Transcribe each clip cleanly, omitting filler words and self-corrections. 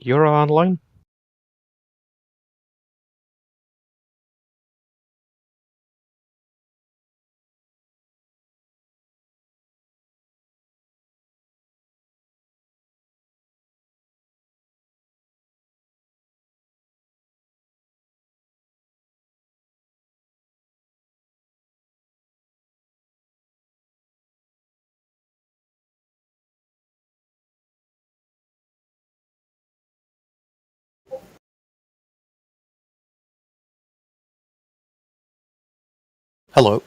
You're online? Hello.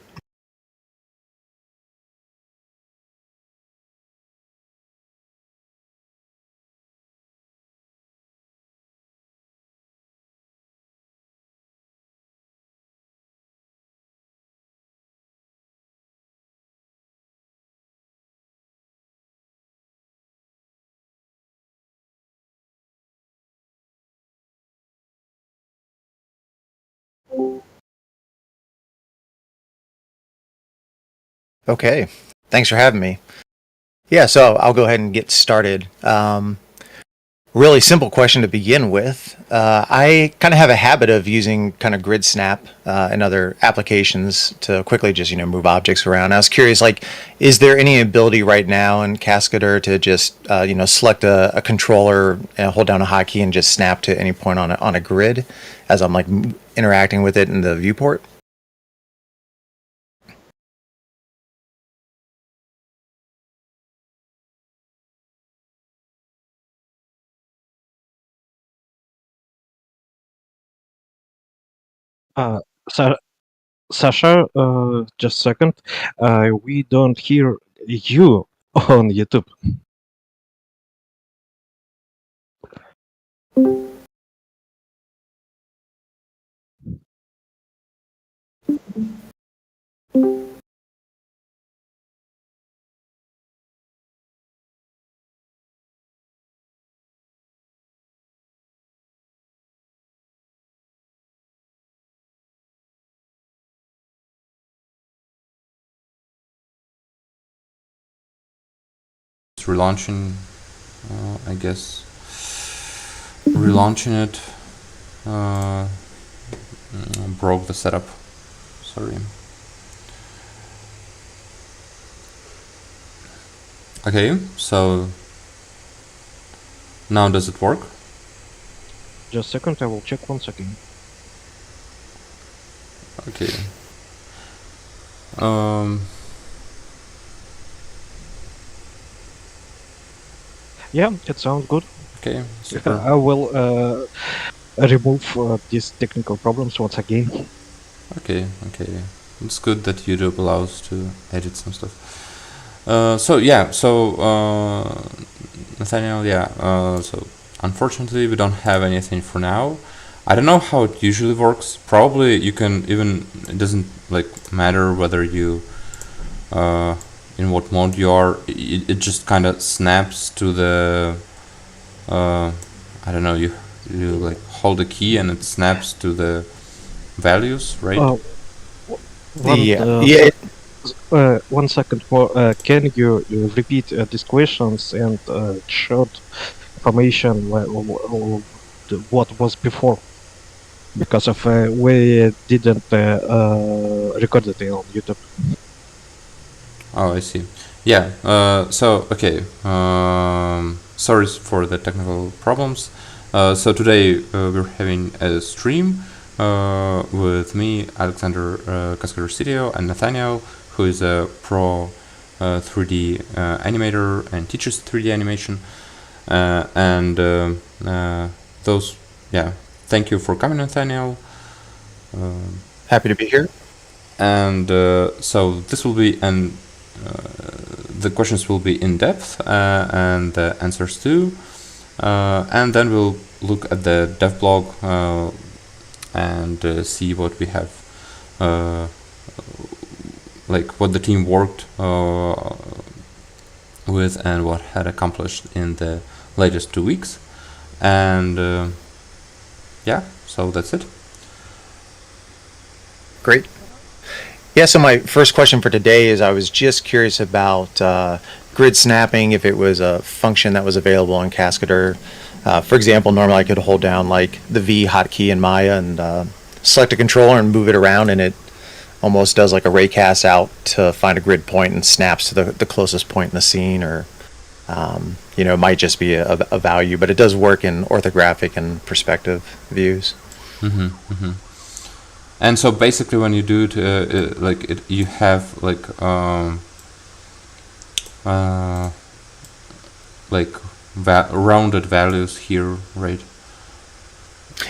Okay. Thanks for having me. Yeah, so I'll go ahead and get started. Really simple question to begin with. I kind of have a habit of using kind of grid snap and other applications to quickly just move objects around. I was curious, like, is there any ability right now in Cascadeur to just select a controller and hold down a hotkey and just snap to any point on a grid as I'm like interacting with it in the viewport? Uh, Sa Sasha, just a second. We don't hear you on YouTube. Relaunching, I guess. Relaunching it broke the setup. Sorry. Okay, so now does it work? Just a second, I will check once again. Okay. Yeah, it sounds good. Okay, super. I will remove these technical problems once again. Okay. It's good that YouTube allows to edit some stuff. Nathaniel, so unfortunately we don't have anything for now. I don't know how it usually works. Probably you can even, it doesn't like matter whether you in what mode you are. It just kind of snaps to the I don't know, you like hold the key and it snaps to the values, right? One second more. Can you repeat these questions and short information what was before? Because of we didn't record it on YouTube. Oh, I see. Yeah. Okay. Sorry for the technical problems. So today we're having a stream with me, Alexander Cascadeur CTO, and Nathaniel, who is a pro 3D animator and teaches 3D animation. Thank you for coming, Nathaniel. Happy to be here. And so this will be the questions will be in depth and the answers too. And then we'll look at the Devblog and see what we have, like what the team worked with and what had accomplished in the latest 2 weeks. And so that's it. Great. Yeah, so my first question for today is I was just curious about grid snapping, if it was a function that was available in Cascadeur. For example, normally I could hold down like the V hotkey in Maya and select a controller and move it around, and it almost does like a raycast out to find a grid point and snaps to the closest point in the scene, or it might just be a value, but it does work in orthographic and perspective views. Mm-hmm, mm-hmm. And so basically, when you do it, you have rounded values here, right?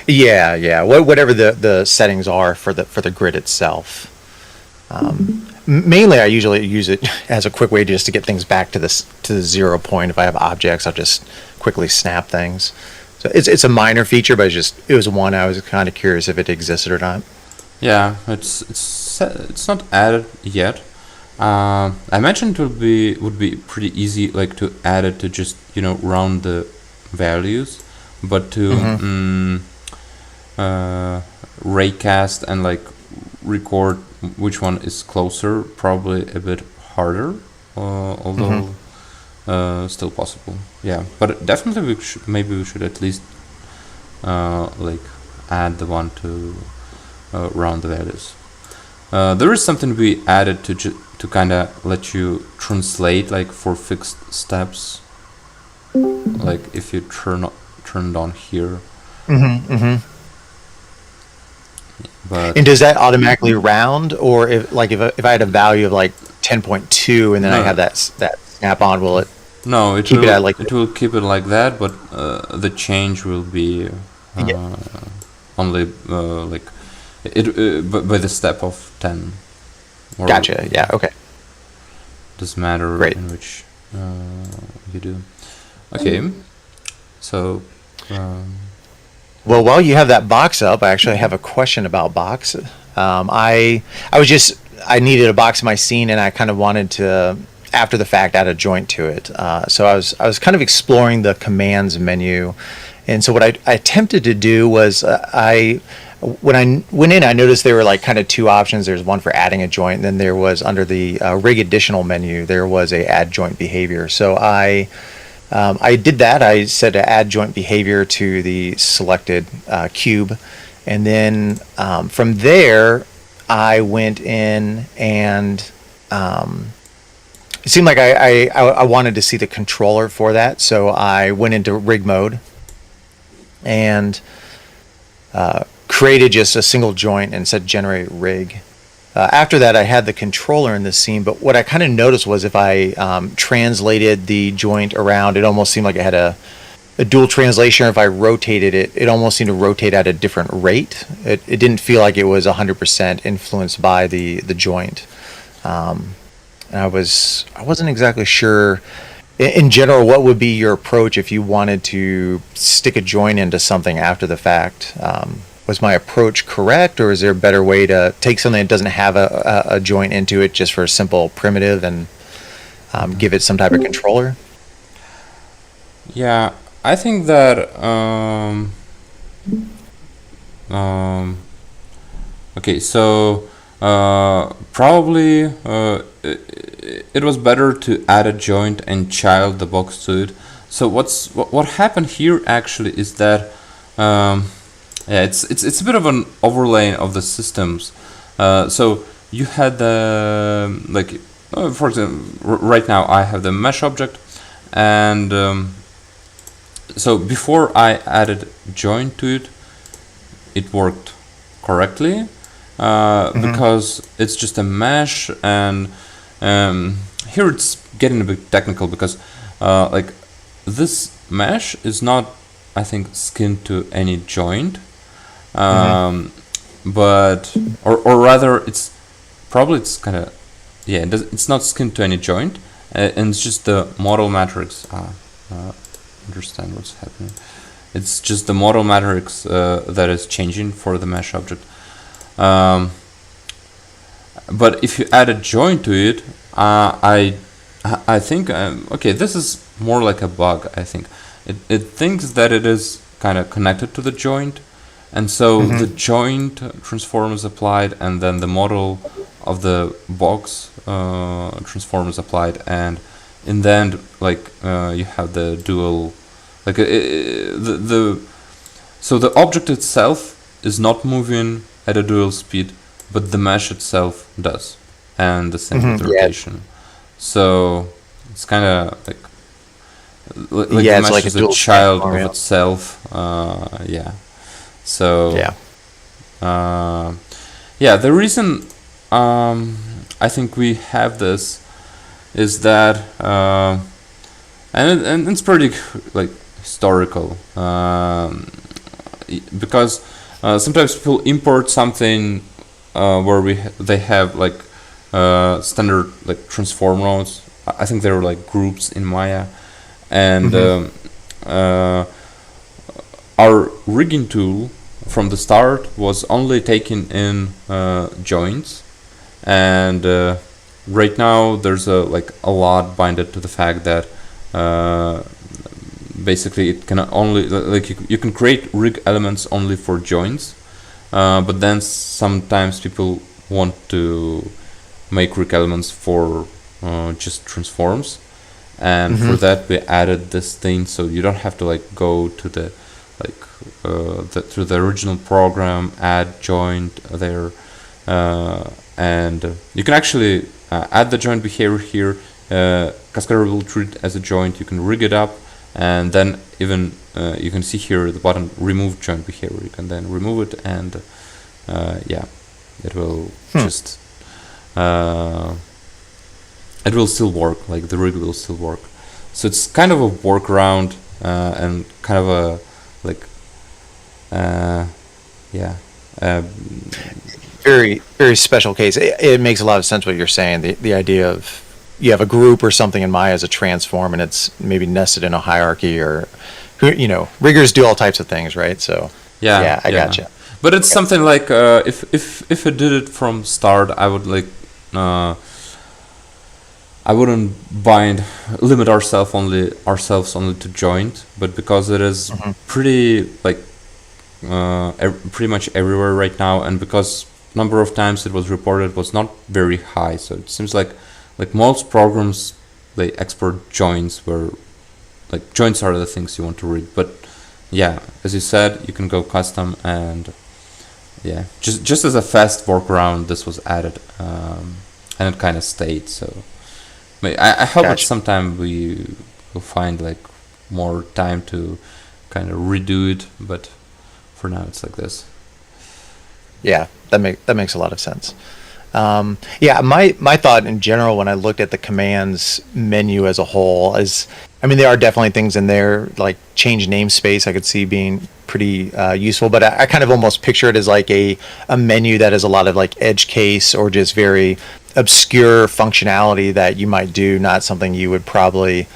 Yeah. Whatever the settings are for the grid itself. Mainly, I usually use it as a quick way just to get things back to the 0 point. If I have objects, I'll just quickly snap things. So it's a minor feature, but it was one I was kind of curious if it existed or not. Yeah, it's not added yet. I mentioned it would be pretty easy, like to add it to just round the values, but to raycast and like record which one is closer, probably a bit harder, although still possible. Yeah, but definitely maybe we should at least add the one to round the values. There is something we added to kind of let you translate like for fixed steps, like if you turned on here. But and does that automatically round, or if I had a value of like 10.2 and then I have that snap on, will it? No, it will keep it like that, but the change will be only by the step of 10. Gotcha. Yeah. Okay. Doesn't matter Great. In which you do. Okay. So. Well, while you have that box up, I actually have a question about box. I needed a box in my scene, and I kind of wanted to, after the fact, add a joint to it. So I was kind of exploring the commands menu, and so what I attempted to do was when I went in, I noticed there were like kind of two options. There's one for adding a joint, and then there was under the rig additional menu, there was a add joint behavior. So I did that. I said to add joint behavior to the selected cube, and then from there I went in and it seemed like I wanted to see the controller for that, so I went into rig mode and created just a single joint and said generate rig. After that, I had the controller in the scene, but what I kind of noticed was if I translated the joint around, it almost seemed like it had a dual translation. Or if I rotated it, it almost seemed to rotate at a different rate. It didn't feel like it was 100% influenced by the joint. And I wasn't exactly sure. In general, what would be your approach if you wanted to stick a joint into something after the fact? Was my approach correct, or is there a better way to take something that doesn't have a joint into it just for a simple primitive and give it some type of controller? Yeah, I think that okay, so probably it was better to add a joint and child the box to it. So what happened here actually is that it's a bit of an overlay of the systems. So you had the for example, right now I have the mesh object, and so before I added joint to it, it worked correctly because it's just a mesh, and here it's getting a bit technical because this mesh is not, I think, skinned to any joint. But or rather it's kind of it's not skinned to any joint, and it's just the model matrix. Understand what's happening. It's just the model matrix that is changing for the mesh object. But if you add a joint to it, I think okay, this is more like a bug. I think it thinks that it is kind of connected to the joint. And so the joint transform is applied, and then the model of the box transform is applied, and in the end, you have the dual Like so the object itself is not moving at a dual speed, but the mesh itself does, and the same with rotation. So it's kind of like the mesh like is a child of itself. Yeah. So the reason I think we have this is that and it's pretty like historical, because sometimes people import something where they have like standard like transform nodes. I think they were like groups in Maya, and our rigging tool from the start was only taking in joints, and right now there's a lot binded to the fact that basically it can only you can create rig elements only for joints, but then sometimes people want to make rig elements for just transforms, and for that we added this thing, so you don't have to like go to the through the original program, add joint there, and you can actually add the joint behavior here. Cascadeur will treat it as a joint. You can rig it up, and then even you can see here at the bottom, remove joint behavior. You can then remove it, and it will just it will still work. Like the rig will still work. So it's kind of a workaround and kind of a very, very special case. It makes a lot of sense what you're saying. The idea of you have a group or something in Maya as a transform, and it's maybe nested in a hierarchy, or riggers do all types of things, right? So I gotcha. But it's something like if I did it from start, I would I wouldn't limit ourselves only to joint, but because it is pretty pretty much everywhere right now, and because number of times it was reported was not very high, so it seems like most programs they export joints, where joints are the things you want to rig. But as you said, you can go custom, and just as a fast workaround, this was added, and it kind of stayed. So I hope that sometime we will find more time to kind of redo it, but for now it's like this. Yeah, that makes a lot of sense. My thought in general when I looked at the commands menu as a whole is, there are definitely things in there like change namespace I could see being pretty useful, but I kind of almost picture it as like a menu that has a lot of edge case or just very obscure functionality that you might do, not something you would probably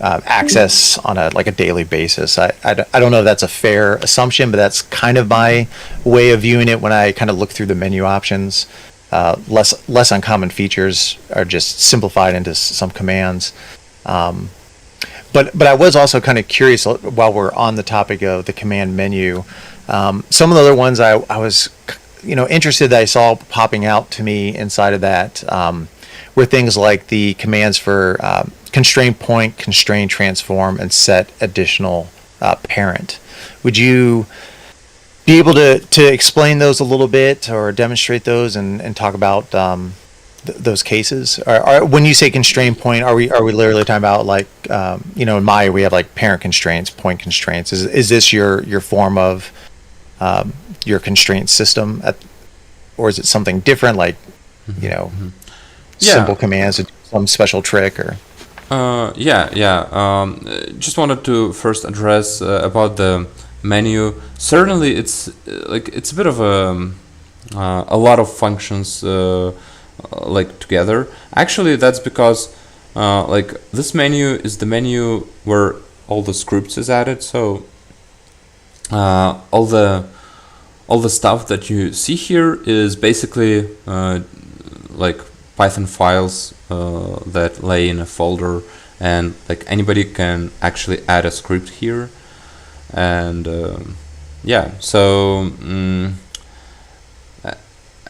access on a daily basis. I don't know if that's a fair assumption, but that's kind of my way of viewing it when I kind of look through the menu options. Less uncommon features are just simplified into some commands. But I was also kind of curious, while we're on the topic of the command menu, some of the other ones I was interested that I saw popping out to me inside of that were things like the commands for constraint point, constraint transform, and set additional parent. Would you be able to explain those a little bit, or demonstrate those, and talk about those cases? Or when you say constraint point, are we literally talking about in Maya we have parent constraints, point constraints? Is this your form of your constraint system, or is it something different, simple commands, some special trick, or? Just wanted to first address about the menu. Certainly, it's a bit of a lot of functions together. Actually, that's because this menu is the menu where all the scripts is added. So all the stuff that you see here is basically Python files that lay in a folder, and anybody can actually add a script here, and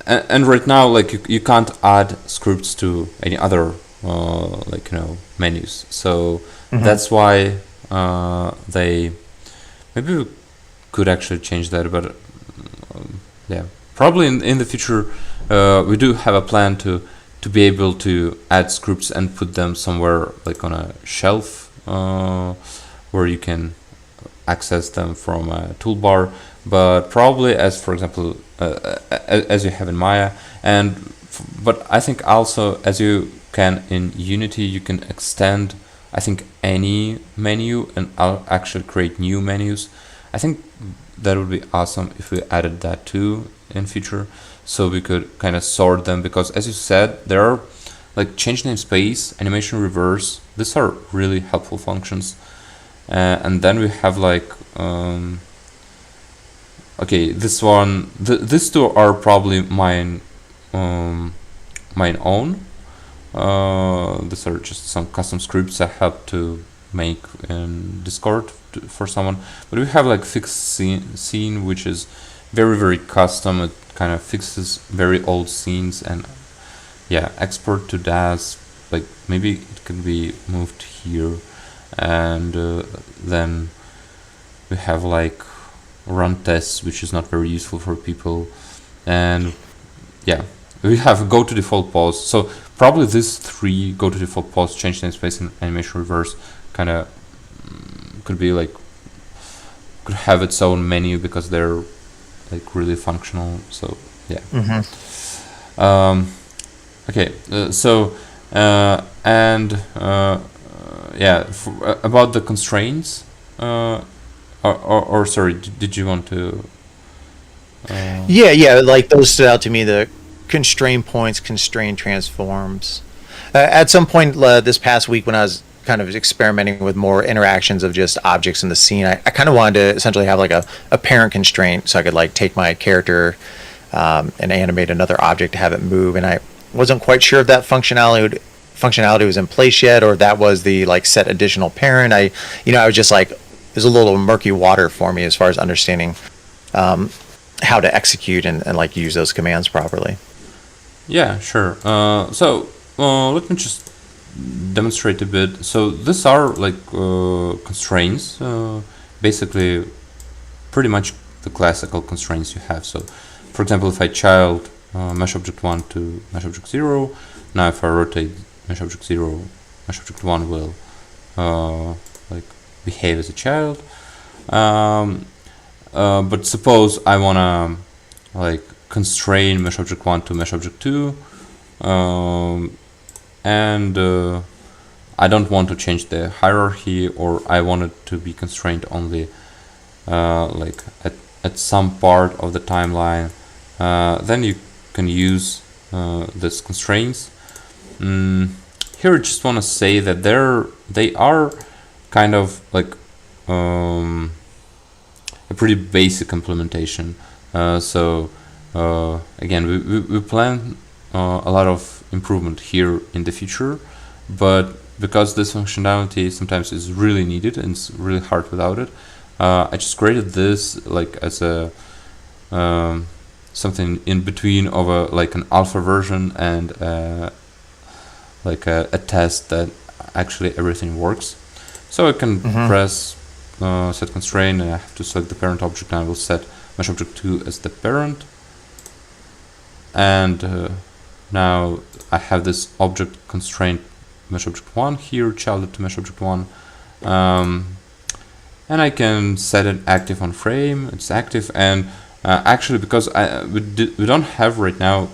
and right now you can't add scripts to any other menus, so that's why they maybe we could actually change that, but yeah, probably in the future we do have a plan to be able to add scripts and put them somewhere like on a shelf where you can access them from a toolbar, but probably as for example as you have in Maya, but I think also as you can in Unity, you can extend I think any menu and I'll actually create new menus. I think that would be awesome if we added that too in future, so we could kind of sort them, because as you said, there are like change namespace, animation reverse. These are really helpful functions. And then we have like okay, this one, these two are probably mine own. These are just some custom scripts I have to make in Discord for someone. But we have like fixed scene, which is very custom. It kind of fixes very old scenes, and yeah, export to DAS. Like maybe it can be moved here, and then we have like run tests, which is not very useful for people, and yeah, we have go to default pause. So probably these three, go to default pause, change namespace, and animation reverse, kind of could be like could have its own menu because they're like really functional. So yeah. Okay, so yeah, about the constraints, or sorry, did you want to? Yeah, like those stood out to me. The constraint points, constraint transforms. At some point this past week, when I was kind of experimenting with more interactions of just objects in the scene, I kind of wanted to essentially have like a parent constraint, so I could like take my character and animate another object to have it move. And I wasn't quite sure if that functionality was in place yet, or if that was the like set additional parent. I was just like, there's a little murky water for me as far as understanding how to execute and like use those commands properly. Yeah, sure. So let me just demonstrate a bit. So these are like constraints, basically pretty much the classical constraints you have. So for example, if I child mesh object 1 to mesh object 0, now if I rotate mesh object 0, mesh object 1 will like behave as a child. But suppose I wanna like constrain mesh object 1 to mesh object 2, and I don't want to change the hierarchy, or I want it to be constrained only like at some part of the timeline. Then you can use these constraints. Here I just want to say that they are kind of like a pretty basic implementation. So again, we plan a lot of improvement here in the future, but because this functionality sometimes is really needed and it's really hard without it, I just created this like as a something in between of like an alpha version and like a test that actually everything works. So I can press set constraint, and I have to select the parent object, and I will set mesh object 2 as the parent. And now I have this object constraint mesh object 1 here, childed to mesh object 1. And I can set it active on frame. It's active, and actually, because we don't have right now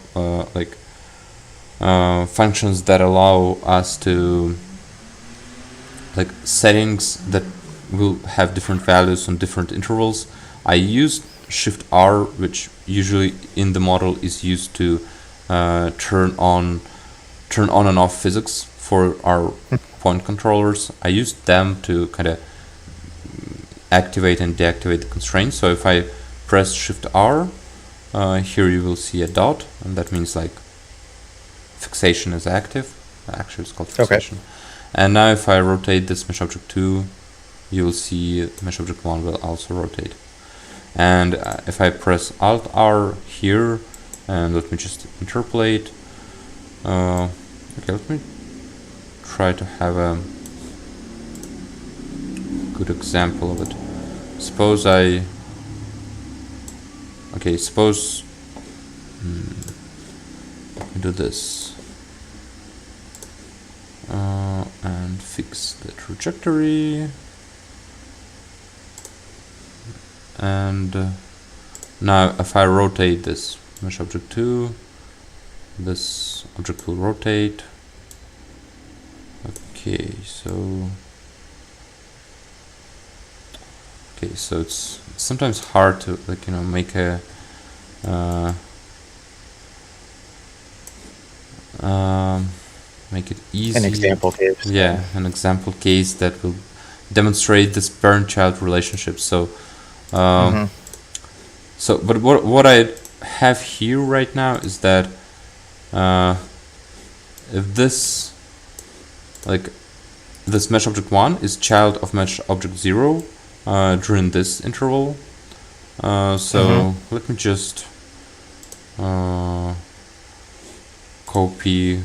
like functions that allow us to like settings that will have different values on different intervals, I used Shift R, which usually in the model is used to turn on and off physics for our point controllers. I used them to kind of activate and deactivate the constraints. So if I press Shift R, here you will see a dot, and that means like fixation is active. Actually, it's called fixation. Okay. And now if I rotate this mesh object 2, you will see mesh object 1 will also rotate. And if I press Alt R here, and let me just interpolate. Okay, let me try to have a good example of it. Suppose I suppose I do this and fix the trajectory, and now if I rotate this mesh object 2, this object will rotate. Okay, so it's sometimes hard to make a make it easy. An example case. Yeah, an example case that will demonstrate this parent-child relationship. So, but what I have here right now is that if this mesh object 1 is child of mesh object 0 during this interval. Let me just copy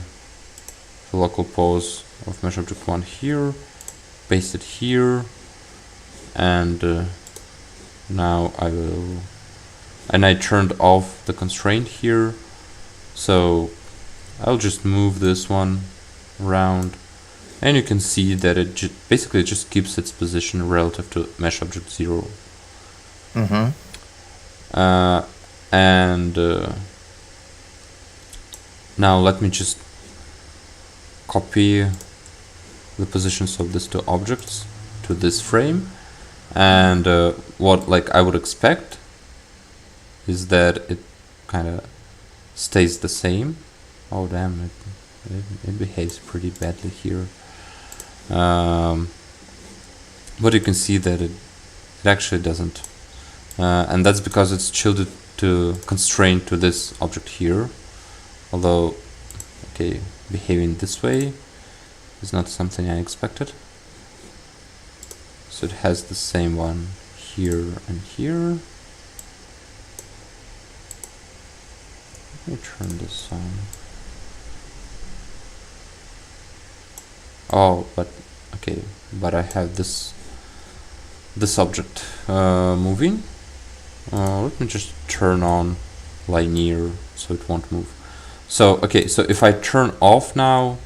the local pose of mesh object 1 here, paste it here, and now I turned off the constraint here, so I'll just move this one around, and you can see that it basically just keeps its position relative to mesh object 0. Now let me just copy the positions of these two objects to this frame, and what I would expect is that it kind of stays the same. Oh damn, it behaves pretty badly here. But you can see that it actually doesn't, and that's because it's shielded to constraint to this object here. Although, behaving this way is not something I expected. So it has the same one here and here. Let me turn this on. Oh, but I have this object moving. Let me just turn on linear so it won't move. So if I turn off now,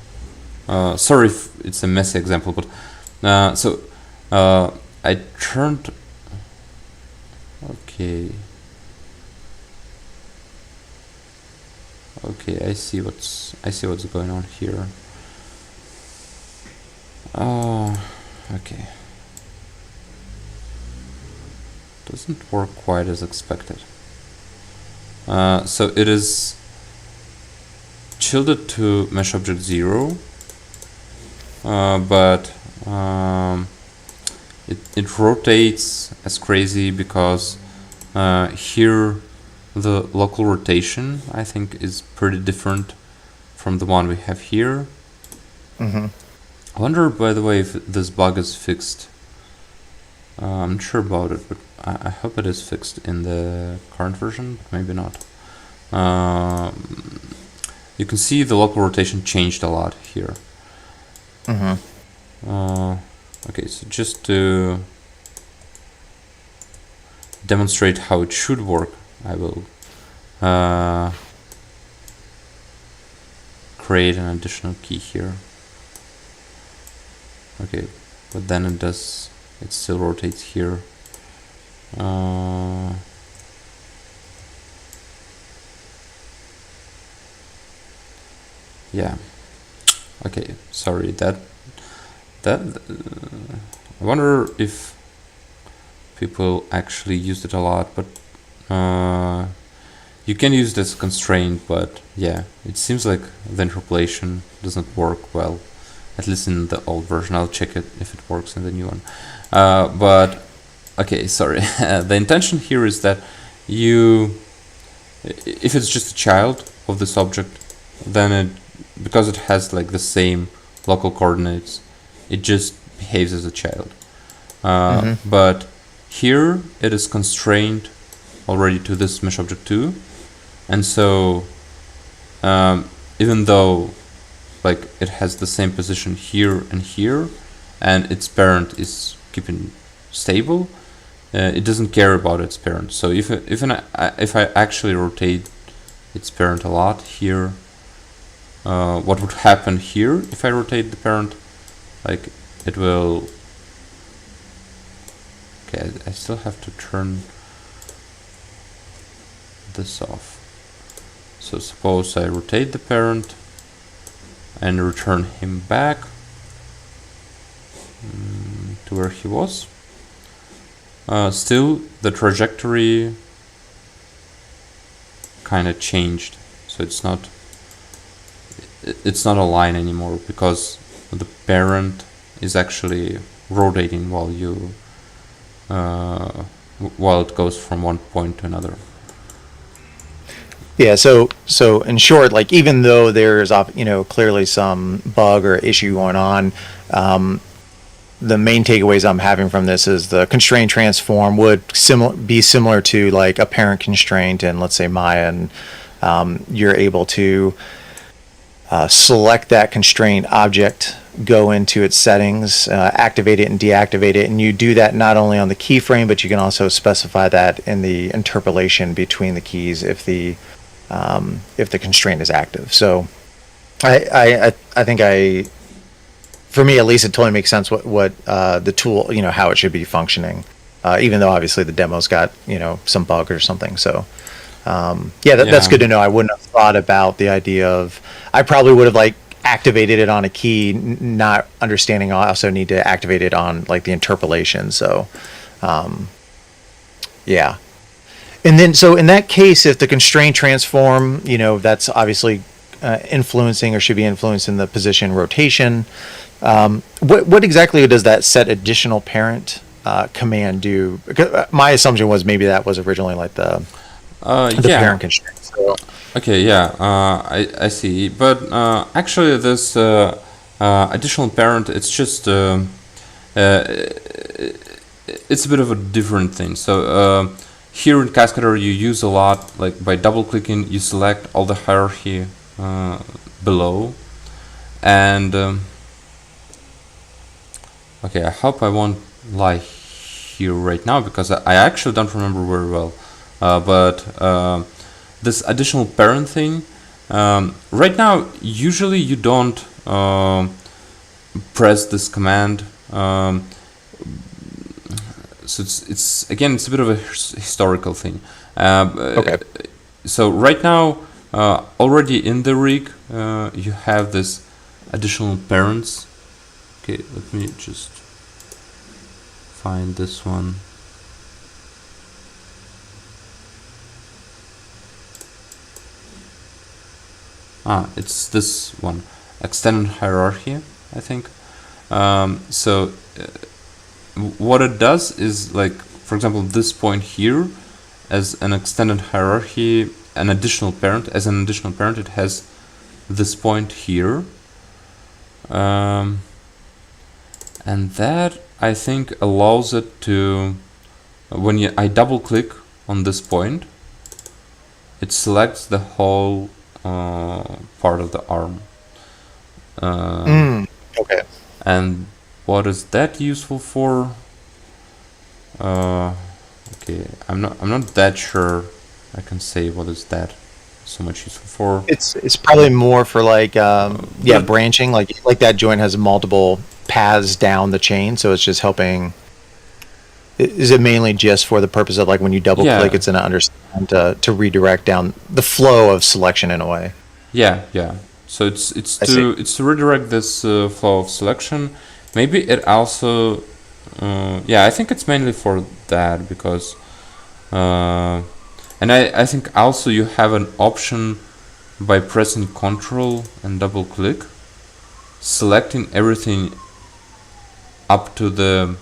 sorry if it's a messy example, but I turned. I see what's going on here. Doesn't work quite as expected. So it is shielded to mesh object 0, but it rotates as crazy because here the local rotation I think is pretty different from the one we have here. I wonder, by the way, if this bug is fixed. I'm not sure about it, but I hope it is fixed in the current version, maybe not. You can see the local rotation changed a lot here. So just to demonstrate how it should work, I will create an additional key here. But then it still rotates here. Sorry, that I wonder if people actually used it a lot, but you can use this constraint, but yeah, it seems like the interpolation doesn't work well, at least in the old version. I'll check it if it works in the new one. Sorry. The intention here is that if it's just a child of this object, then because it has the same local coordinates, it just behaves as a child. But here it is constrained already to this mesh object 2, and so even though it has the same position here and here, and its parent is keeping stable, it doesn't care about its parent. So if I actually rotate its parent a lot here, what would happen here if I rotate the parent? Like it will. Okay, I still have to turn this off. So suppose I rotate the parent and return him back to where he was. Still, the trajectory kind of changed, so it's not a line anymore because the parent is actually rotating while you while it goes from one point to another. Yeah, so in short, like even though there's clearly some bug or issue going on, the main takeaways I'm having from this is the constraint transform would be similar to like a parent constraint in, let's say, Maya, and you're able to select that constraint object, go into its settings, activate it and deactivate it, and you do that not only on the keyframe, but you can also specify that in the interpolation between the keys if the constraint is active. So I think for me at least, it totally makes sense what the tool, how it should be functioning, even though obviously the demo's got some bug or something. So that's good to know. I wouldn't have thought about the idea of, I probably would have like activated it on a key, not understanding I also need to activate it on like the interpolation. So yeah. And then, so in that case, if the constraint transform, that's obviously influencing or should be influencing the position rotation. What exactly does that set additional parent command do? Because my assumption was maybe that was originally like the parent constraint. So. Okay, yeah, I see. But actually, this additional parent, it's just it's a bit of a different thing. So here in Cascadeur, you use a lot, like by double clicking, you select all the hierarchy below, and okay, I hope I won't lie here right now because I actually don't remember very well. But this additional parent thing, right now, usually you don't press this command. So it's again, it's a bit of a historical thing. Okay. So right now, already in the rig, you have this additional parents. Okay, let me just find this one. It's this one, extended hierarchy, I think. So what it does is, like, for example, this point here, as an extended hierarchy, an additional parent, it has this point here. And that, I think, allows it to, when I double click on this point, it selects the whole part of the arm. Okay. And what is that useful for? Okay, I'm not that sure I can say what is that so much useful for. It's probably more for like branching, like that joint has multiple paths down the chain, so it's just helping. Is it mainly just for the purpose of like when you double click, it's gonna understand to redirect down the flow of selection in a way? Yeah. So it's to redirect this flow of selection. Maybe it also, I think it's mainly for that because, and I think also you have an option by pressing Ctrl and double click, selecting everything up to the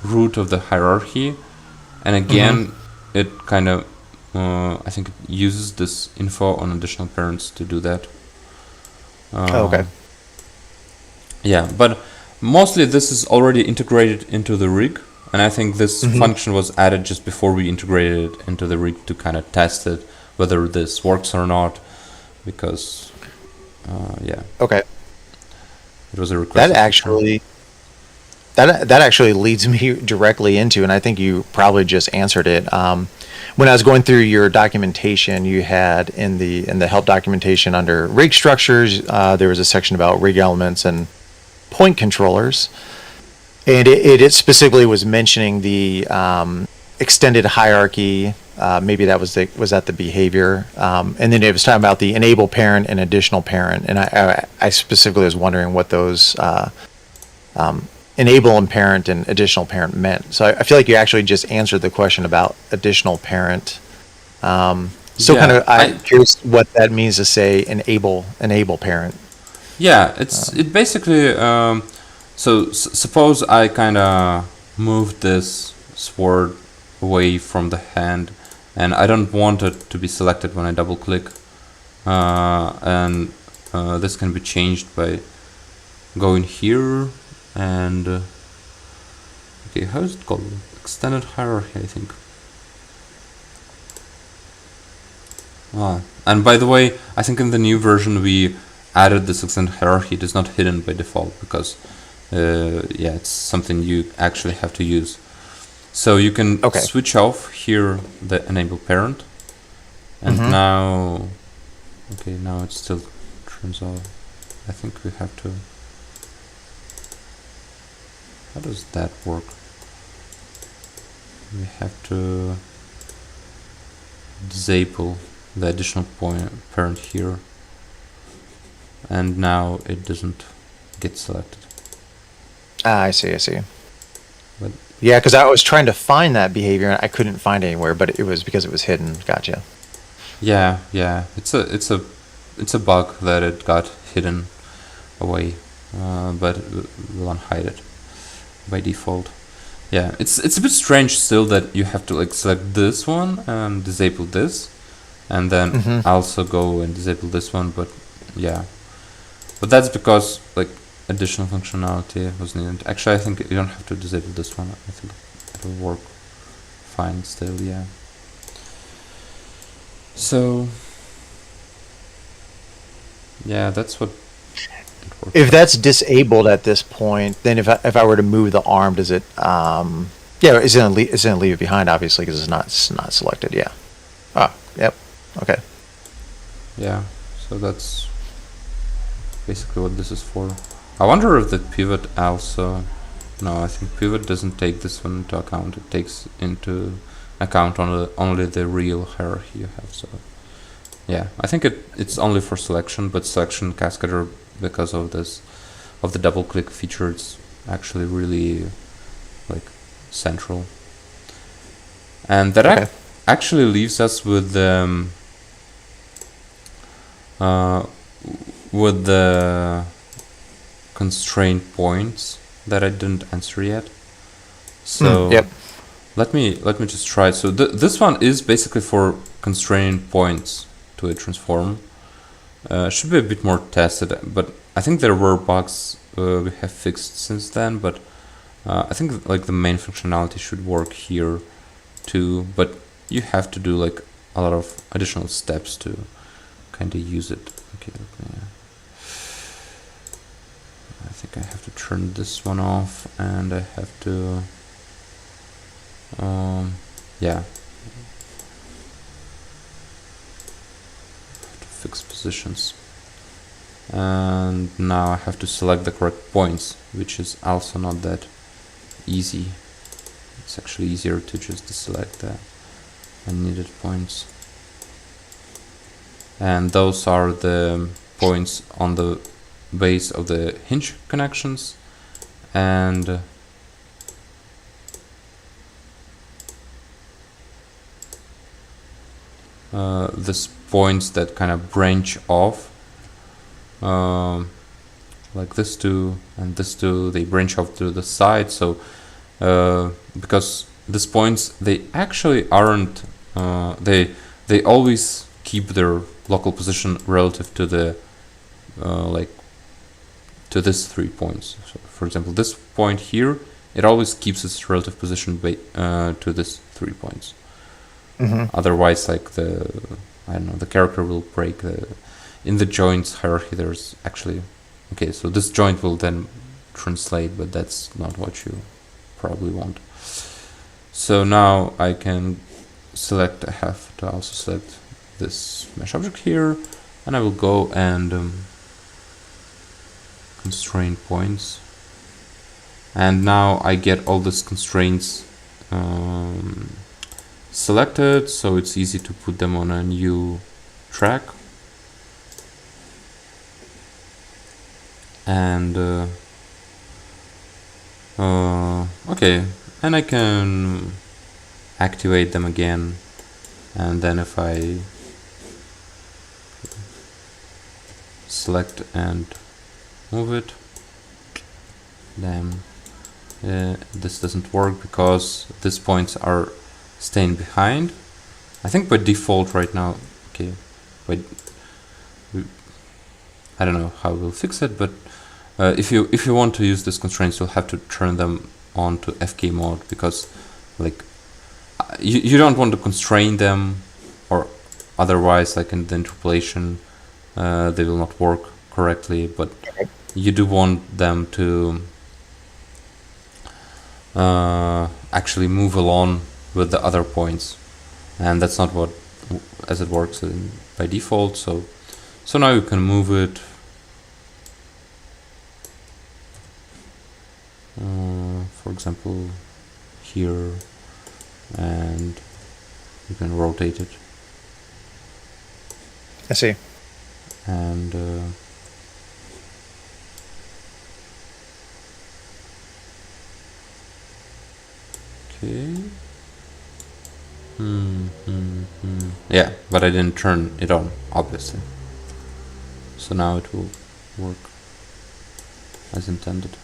root of the hierarchy, and again it kind of I think it uses this info on additional parents to do that. Okay. Yeah, but mostly this is already integrated into the rig, and I think this function was added just before we integrated it into the rig to kind of test it, whether this works or not, because Okay. it was a request. that actually leads me directly into, and I think you probably just answered it. When I was going through your documentation, you had in the help documentation under rig structures, there was a section about rig elements and point controllers, and it specifically was mentioning the extended hierarchy. Maybe that was that the behavior, and then it was talking about the enable parent and additional parent, and I specifically was wondering what those enable and parent and additional parent meant. So I feel like you actually just answered the question about additional parent. I'm curious what that means to say enable parent. Yeah, it basically. Suppose I kind of moved this sword away from the hand, and I don't want it to be selected when I double click, and this can be changed by going here and okay, how is it called? Extended hierarchy, I think. And by the way, I think in the new version we added this extended hierarchy. It is not hidden by default because it's something you actually have to use. So you can switch off here the enable parent, and now it still turns out. I think we have to. How does that work? We have to disable the additional parent here, and now it doesn't get selected. I see. But yeah, because I was trying to find that behavior and I couldn't find it anywhere, but it was because it was hidden. Gotcha. Yeah. It's a bug that it got hidden away, but we'll unhide it by default. Yeah, it's a bit strange still that you have to like select this one and disable this, and then also go and disable this one. But yeah, but that's because like additional functionality was needed. Actually, I think you don't have to disable this one. I think it will work fine still. Yeah. So yeah, that's what. If that's disabled at this point, then if I were to move the arm, does it? It's gonna leave it behind, obviously, because it's not selected. Yeah. Yep. Okay. Yeah. So that's basically what this is for. I wonder if the pivot also. No, I think pivot doesn't take this one into account. It takes into account only the real hierarchy you have. So yeah, I think it's only for selection, but selection Cascadeur, because of the double click feature, it's actually really like central, and that actually leaves us with the constraint points that I didn't answer yet. So let me just try. So this one is basically for constraining points to a transform. Should be a bit more tested, but I think there were bugs we have fixed since then, but I think like the main functionality should work here too, but you have to do like a lot of additional steps to kind of use it. Okay, I think I have to turn this one off, and I have to fix positions, and now I have to select the correct points, which is also not that easy. It's actually easier to just deselect the unneeded points, and those are the points on the base of the hinge connections, and this points that kind of branch off, like this two and this two, they branch off to the side. So because these points, they actually aren't, they always keep their local position relative to the to these 3 points. So for example, this point here, it always keeps its relative position to these 3 points. Otherwise, like the character will break. In the joints hierarchy, there's actually so this joint will then translate, but that's not what you probably want. So now I can select, I have to also select this mesh object here, and I will go and constrain points. And now I get all these constraints selected, so it's easy to put them on a new track. And okay, and I can activate them again, and then if I select and move it, then this doesn't work because these points are staying behind. I think by default right now, okay, but I don't know how we'll fix it, but if you want to use these constraints, you'll have to turn them on to FK mode, because like you don't want to constrain them, or otherwise, like in the interpolation, they will not work correctly. But you do want them to actually move along with the other points, and that's not what as it works by default. So now you can move it. For example, here, and you can rotate it. I see. And okay. Yeah, but I didn't turn it on, obviously. So now it will work as intended.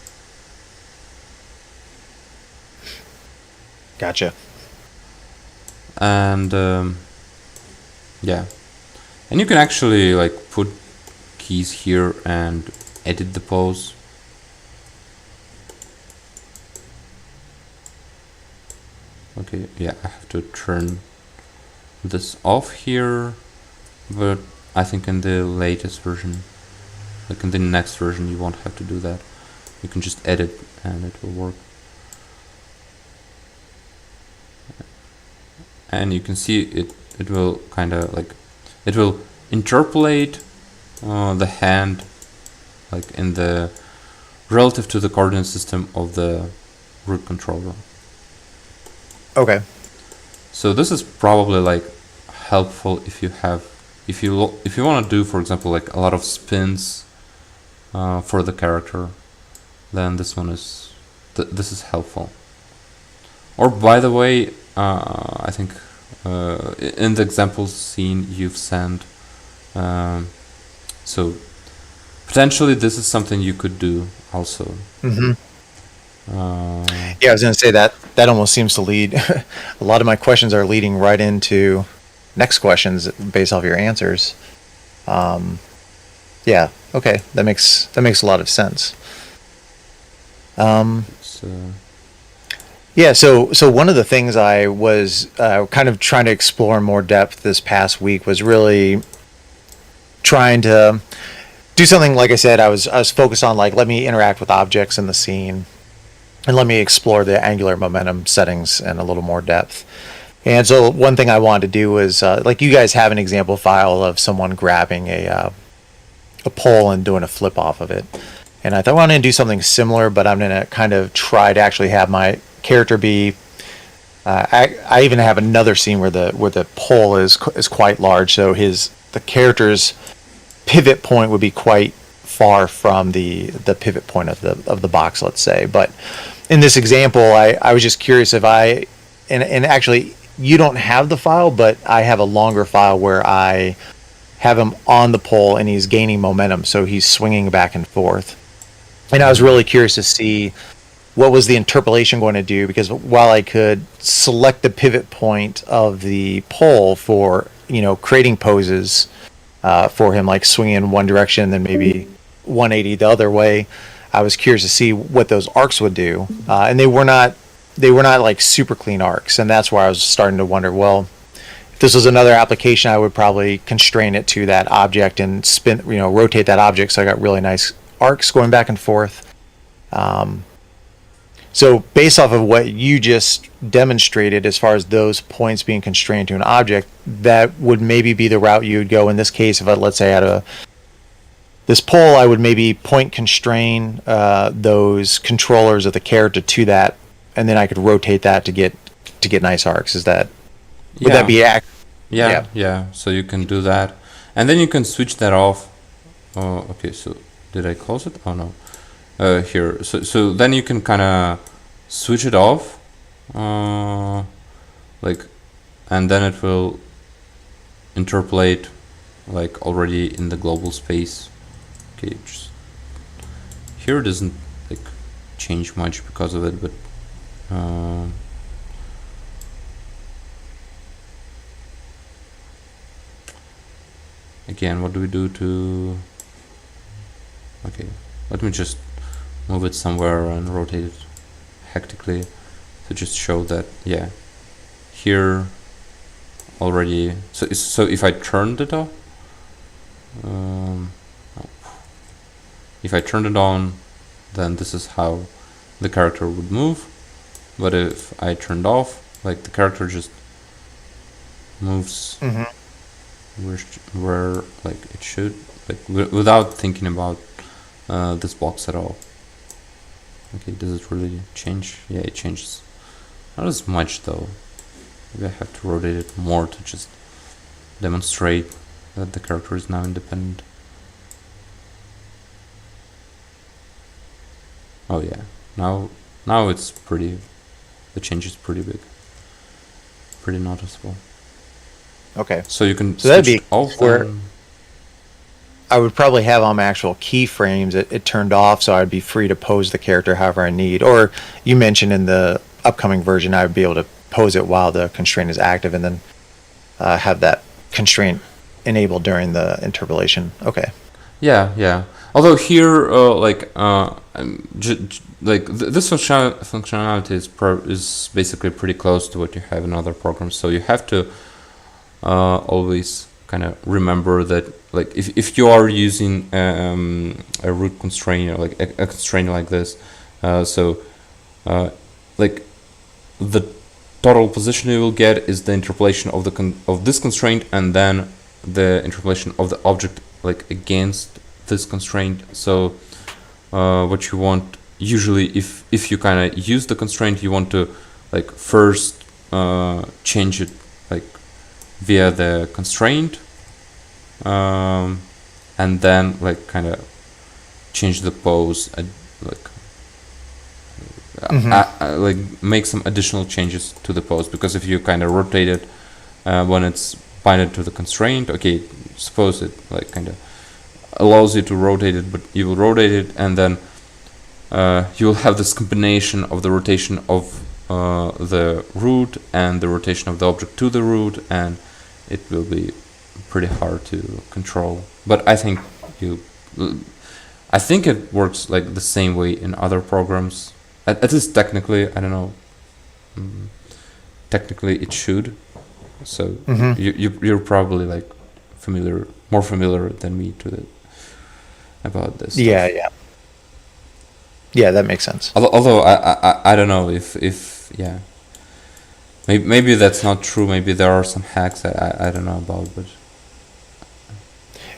Gotcha. And yeah, and you can actually like put keys here and edit the pose. Okay, yeah, I have to turn this off here, but I think in the latest version, like in the next version, you won't have to do that. You can just edit and it will work. And you can see it will kind of like, it will interpolate the hand like in the relative to the coordinate system of the root controller. Okay. So this is probably like helpful if you have, if you want to do, for example, like a lot of spins for the character, then this one is this is helpful. Or by the way, I think in the example scene you've sent, so potentially this is something you could do also. Mm-hmm. Yeah, I was going to say that almost seems to lead. A lot of my questions are leading right into next questions based off your answers. Yeah. Okay. That makes a lot of sense. Yeah. So one of the things I was kind of trying to explore in more depth this past week was really trying to do something. Like I said, I was focused on like, let me interact with objects in the scene, and let me explore the angular momentum settings in a little more depth. And so one thing I wanted to do was, like you guys have an example file of someone grabbing a pole and doing a flip off of it. And I thought, well, I'm going to do something similar, but I'm going to kind of try to actually have my character be, I even have another scene where the pole is quite large, so the character's pivot point would be quite far from the pivot point of the box, let's say. But in this example, I was just curious if and actually you don't have the file, but I have a longer file where I have him on the pole and he's gaining momentum, so he's swinging back and forth. And I was really curious to see what was the interpolation going to do, because while I could select the pivot point of the pole for, creating poses for him, like swinging in one direction, then maybe 180 the other way, I was curious to see what those arcs would do, and they were not like super clean arcs, and that's why I was starting to wonder, well, if this was another application, I would probably constrain it to that object and spin, rotate that object, so I got really nice arcs going back and forth. So based off of what you just demonstrated, as far as those points being constrained to an object, that would maybe be the route you would go in this case. If let's say I had this pole, I would maybe point constrain those controllers of the character to that, and then I could rotate that to get nice arcs. Would that be accurate? Yeah. So you can do that, and then you can switch that off. Oh, okay. So did I close it? Oh no. Here. So then you can kind of switch it off, like, and then it will interpolate like already in the global space. Okay. Here it doesn't like change much because of it, but. Again, what do we do to... Okay, let me just move it somewhere and rotate it hectically to just show that, yeah, here already... So if I turned it off, if I turned it on, then this is how the character would move. But if I turned off, like the character just moves where like it should, like without thinking about this box at all. Okay, does it really change? Yeah, it changes. Not as much though. Maybe I have to rotate it more to just demonstrate that the character is now independent. Oh yeah, now it's pretty, the change is pretty big, pretty noticeable. Okay. So you can so that'd be off where I would probably have on my actual keyframes it turned off, so I'd be free to pose the character however I need. Or you mentioned in the upcoming version I would be able to pose it while the constraint is active, and then have that constraint enabled during the interpolation. Okay. Yeah. Although here, this functionality is basically pretty close to what you have in other programs. So you have to always kind of remember that, like, if you are using a root constraint or like a constraint like this, like the total position you will get is the interpolation of of this constraint, and then the interpolation of the object like against this constraint. So what you want usually, if you kind of use the constraint, you want to like first change it like via the constraint, and then like kind of change the pose, like make some additional changes to the pose, because if you kind of rotate it when it's binded to the constraint, okay, suppose it like kind of allows you to rotate it, but you will rotate it, and then you will have this combination of the rotation of the root and the rotation of the object to the root, and it will be pretty hard to control. But I think it works like the same way in other programs. At least technically, I don't know. Technically, it should. So you're probably like more familiar than me about this. Yeah, stuff. Yeah, that makes sense. Although I don't know if yeah, maybe that's not true. Maybe there are some hacks that I don't know about, but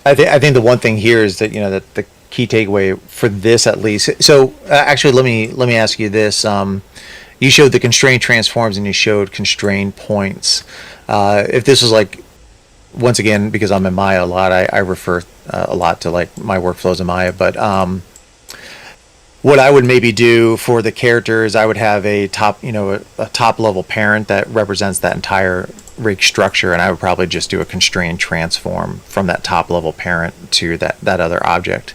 I think the one thing here is that that the key takeaway for this at least. So actually, let me ask you this. You showed the constraint transforms and you showed constrained points. If this was like, once again, because I'm in Maya a lot, I refer a lot to like my workflows in Maya, but what I would maybe do for the characters, I would have a top level parent that represents that entire rig structure, and I would probably just do a constrained transform from that top level parent to that other object,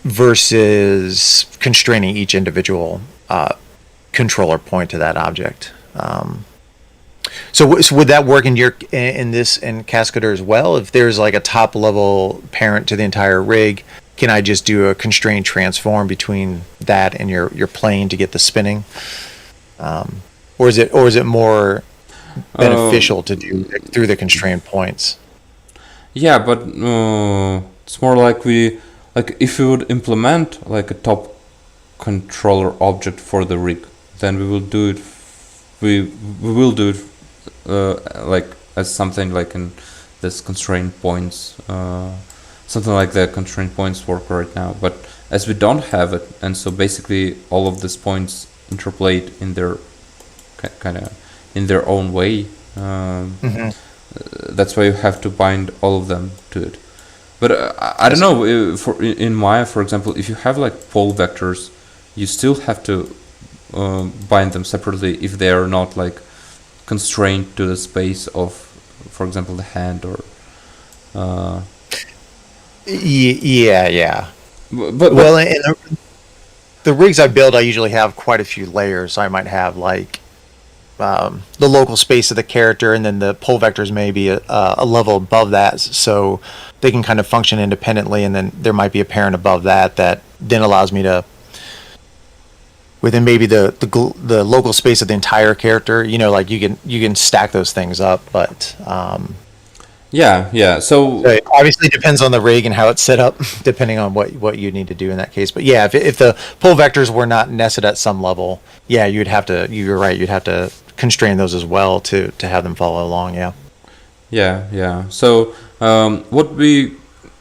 versus constraining each individual controller point to that object. So would that work in Cascadeur as well? If there's like a top level parent to the entire rig, can I just do a constrained transform between that and your plane to get the spinning? Or is it more beneficial to do through the constrained points? Yeah, but it's more like if we would implement like a top controller object for the rig, then we will do it. We will do it like as something like in this constraint points, something like the constraint points work right now. But as we don't have it, and so basically all of these points interpolate in their kind of in their own way. That's why you have to bind all of them to it. But I don't know, in Maya, for example, if you have like pole vectors, you still have to bind them separately if they are not like constrained to the space of, for example, the hand or. Yeah. But Well, in the rigs I build, I usually have quite a few layers. I might have like the local space of the character, and then the pole vectors may be a level above that, so they can kind of function independently. And then there might be a parent above that then allows me to, within maybe the local space of the entire character, like you can stack those things up. But yeah. So it obviously depends on the rig and how it's set up, depending on what you need to do in that case. But yeah, if the pole vectors were not nested at some level, yeah, you're right, you'd have to constrain those as well to have them follow along. Yeah. So what we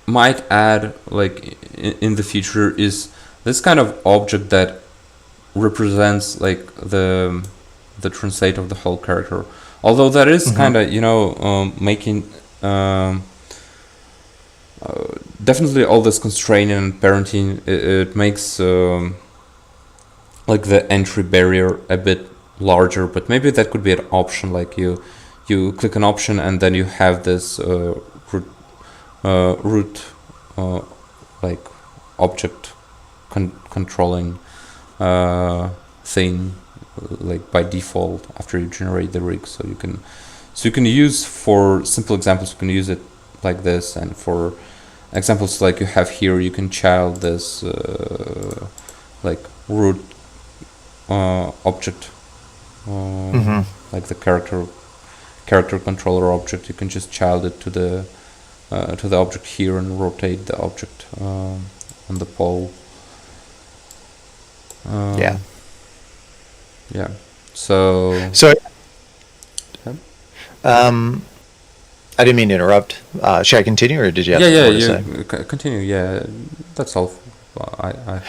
might add like in the future is this kind of object that represents like the translate of the whole character. Although that is kind of making definitely all this constraining and parenting, it makes like the entry barrier a bit larger, but maybe that could be an option. Like you click an option and then you have this root like object controlling thing like by default after you generate the rig. So you can use, for simple examples, you can use it like this, and for examples like you have here, you can child this like root object, like the character controller object. You can just child it to the object here and rotate the object on the pole. Yeah. So I didn't mean to interrupt. Should I continue, or did you have more to say? Continue. Yeah, that's all.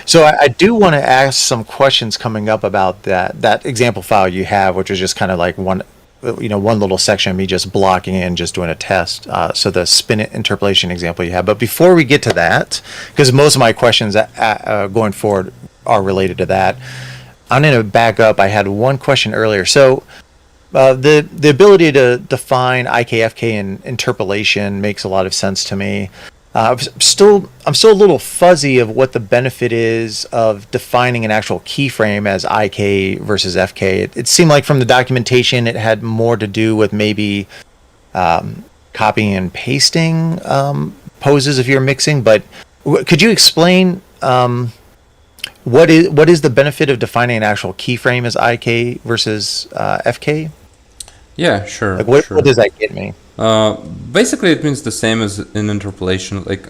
So I do want to ask some questions coming up about that example file you have, which is just kind of like one little section of me just blocking and just doing a test. So the spin interpolation example you have. But before we get to that, because most of my questions going forward are related to that, I'm going to back up. I had one question earlier. So the ability to define IKFK and interpolation makes a lot of sense to me. I'm still a little fuzzy of what the benefit is of defining an actual keyframe as IK versus FK. It seemed like from the documentation it had more to do with maybe copying and pasting poses if you're mixing. But could you explain what is the benefit of defining an actual keyframe as IK versus FK? Yeah, sure. Like what does that get me? Basically, it means the same as in interpolation. Like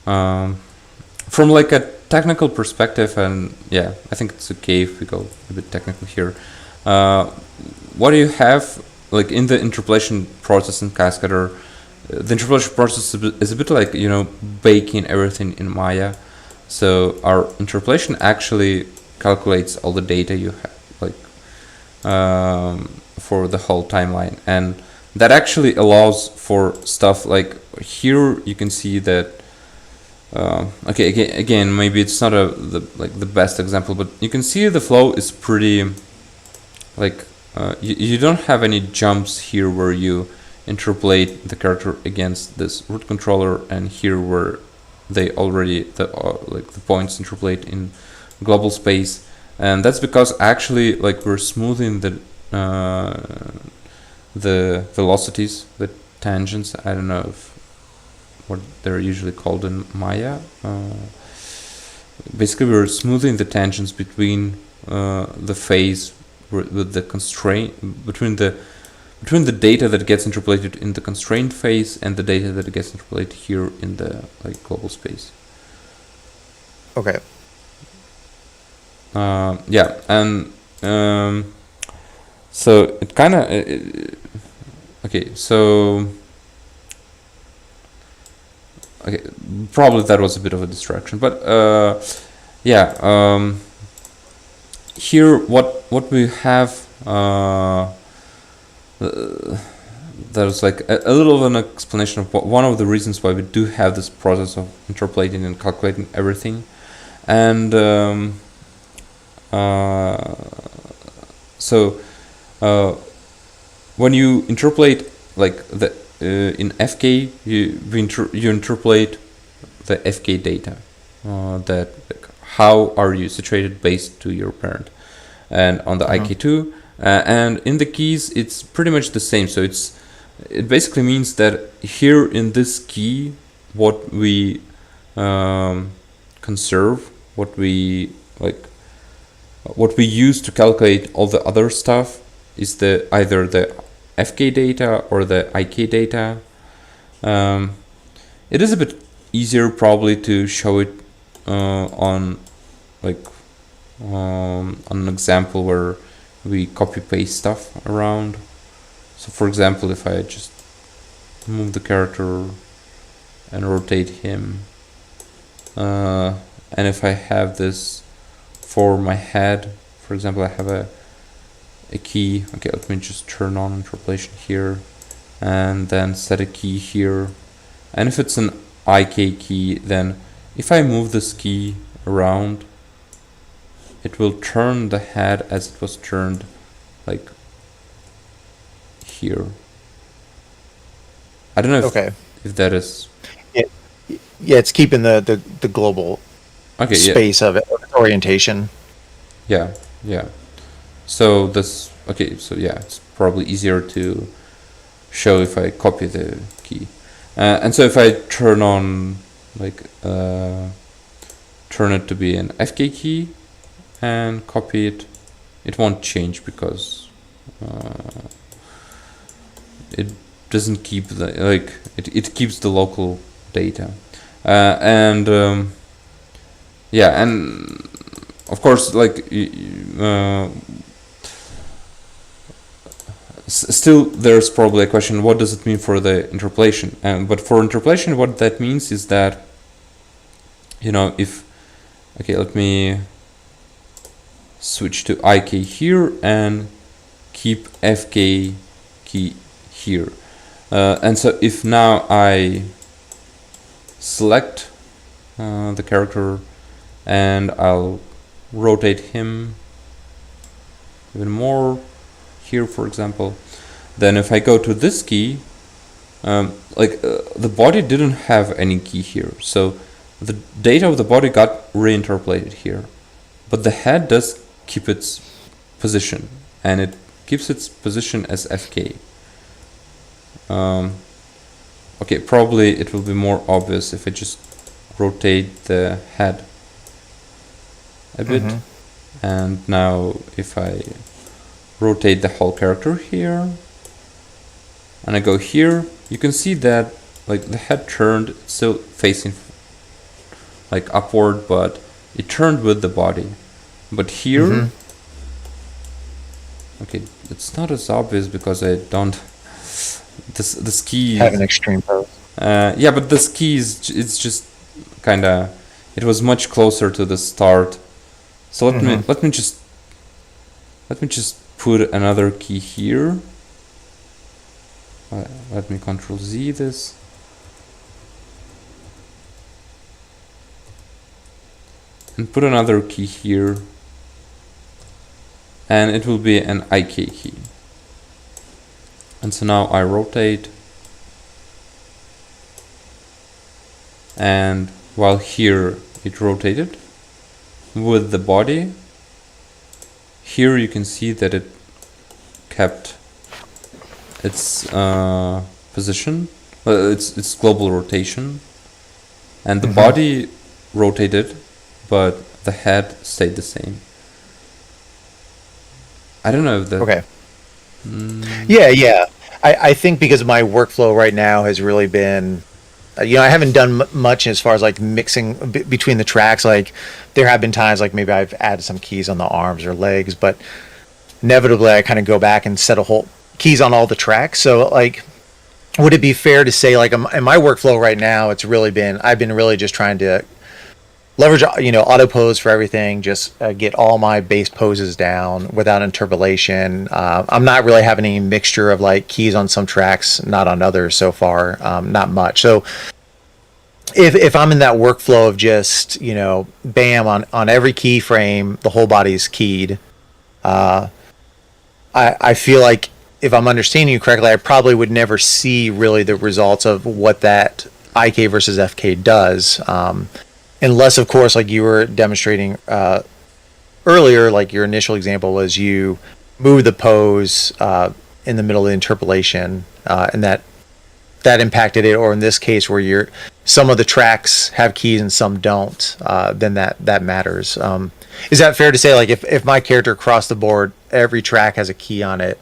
from like a technical perspective, and yeah, I think it's okay if we go a bit technical here. What do you have like in the interpolation process in Cascadeur? The interpolation process is a bit like baking everything in Maya. So our interpolation actually calculates all the data you have, like for the whole timeline, and that actually allows for stuff like here. You can see that. Okay, again, maybe it's not the best example, but you can see the flow is pretty. Like you don't have any jumps here where you interpolate the character against this root controller, and here where they already the points interpolate in global space, and that's because actually like we're smoothing the velocities, the tangents. I don't know what they're usually called in Maya. Basically, we're smoothing the tangents between the phase with the constraint between the data that gets interpolated in the constraint phase and the data that gets interpolated here in the global space. Okay. yeah, and so it kind of okay. So okay, probably that was a bit of a distraction, but yeah. Here, what we have. There's like a little of an explanation of one of the reasons why we do have this process of interpolating and calculating everything, and so when you interpolate like the in FK, you interpolate the FK data, that like, how are you situated based to your parent, and on the IK2. And in the keys, it's pretty much the same. So it basically means that here in this key, what we conserve, what we use to calculate all the other stuff is either the FK data or the IK data. It is a bit easier probably to show it on an example where we copy paste stuff around. So for example, if I just move the character and rotate him, and if I have this for my head, for example, I have a key. Okay, let me just turn on interpolation here and then set a key here. And if it's an IK key, then if I move this key around, it will turn the head as it was turned like here. I don't know if that is... Yeah, it's keeping the global space of it, orientation. Yeah. So this, okay, so yeah, it's probably easier to show if I copy the key. And so if I turn on, turn it to be an FK key, and copy it, it won't change because it doesn't keep the it keeps the local data, and yeah, and of course still there's probably a question, what does it mean for the interpolation? But for interpolation, what that means is that, if let me switch to IK here and keep FK key here. And so if now I select the character and I'll rotate him even more here, for example, then if I go to this key, the body didn't have any key here. So the data of the body got reinterpolated here. But the head does keep its position, and it keeps its position as FK. Okay, probably it will be more obvious if I just rotate the head a bit. And now if I rotate the whole character here, and I go here, you can see that the head turned, it's still facing upward, but it turned with the body. But here, okay, it's not as obvious because I don't. This key have an extreme pose. Yeah, but this key it's just kind of. It was much closer to the start, so let me just put another key here. Let me Control Z this. And put another key here, and it will be an IK key. And so now I rotate, and while here it rotated with the body, here you can see that it kept its position, its global rotation, and the body rotated, but the head stayed the same. I don't know if that... Okay. Yeah. I think because my workflow right now has really been I haven't done much as far as like mixing between the tracks. Like there have been times like maybe I've added some keys on the arms or legs, but inevitably I kind of go back and set a whole keys on all the tracks. So like, would it be fair to say like in my workflow right now, I've been really just trying to leverage, auto pose for everything, just get all my base poses down without interpolation. I'm not really having any mixture of like keys on some tracks, not on others so far, not much. So if I'm in that workflow of just, bam, on every keyframe, the whole body's keyed, I feel like if I'm understanding you correctly, I probably would never see really the results of what that IK versus FK does. Unless, of course, like you were demonstrating earlier, like your initial example was you move the pose in the middle of the interpolation, and that impacted it. Or in this case, where some of the tracks have keys and some don't, then that matters. Is that fair to say? Like if my character across the board, every track has a key on it,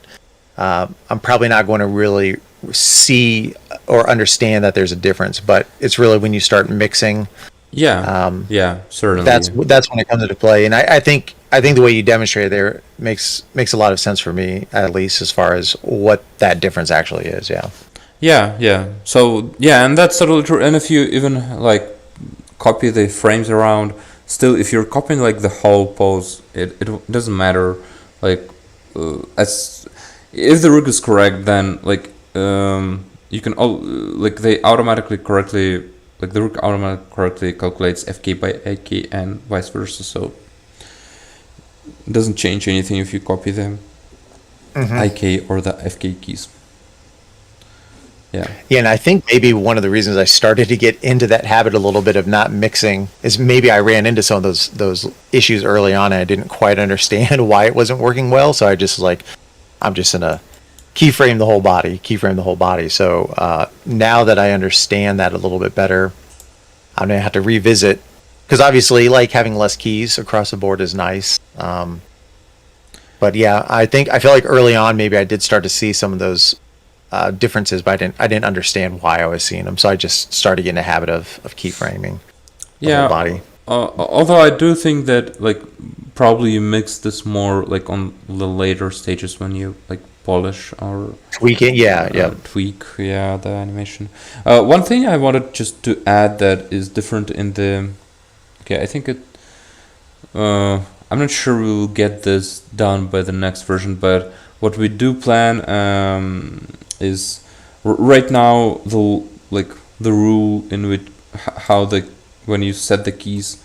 I'm probably not going to really see or understand that there's a difference. But it's really when you start mixing. Yeah, certainly. That's when it comes into play, and I think the way you demonstrated there makes a lot of sense for me, at least as far as what that difference actually is. Yeah. So and that's totally true. And if you even like copy the frames around, still, if you're copying like the whole pose, it doesn't matter. Like as if the rig is correct, then like you can they automatically correctly. Like the rig automatically correctly calculates FK by AK and vice versa, so it doesn't change anything if you copy the IK or the FK keys. Yeah, and I think maybe one of the reasons I started to get into that habit a little bit of not mixing is maybe I ran into some of those issues early on and I didn't quite understand why it wasn't working well, so I just was like, I'm just gonna keyframe the whole body. So now that I understand that a little bit better, I'm gonna have to revisit, because obviously like having less keys across the board is nice. But yeah, I feel like early on maybe I did start to see some of those differences, but I didn't understand why I was seeing them. So I just started getting a habit of keyframing the whole body. Although I do think that like probably you mix this more like on the later stages when you like polish or tweak it, tweak the animation. One thing I wanted just to add that is different in the I think it I'm not sure we will get this done by the next version, but what we do plan is right now the rule in which how when you set the keys,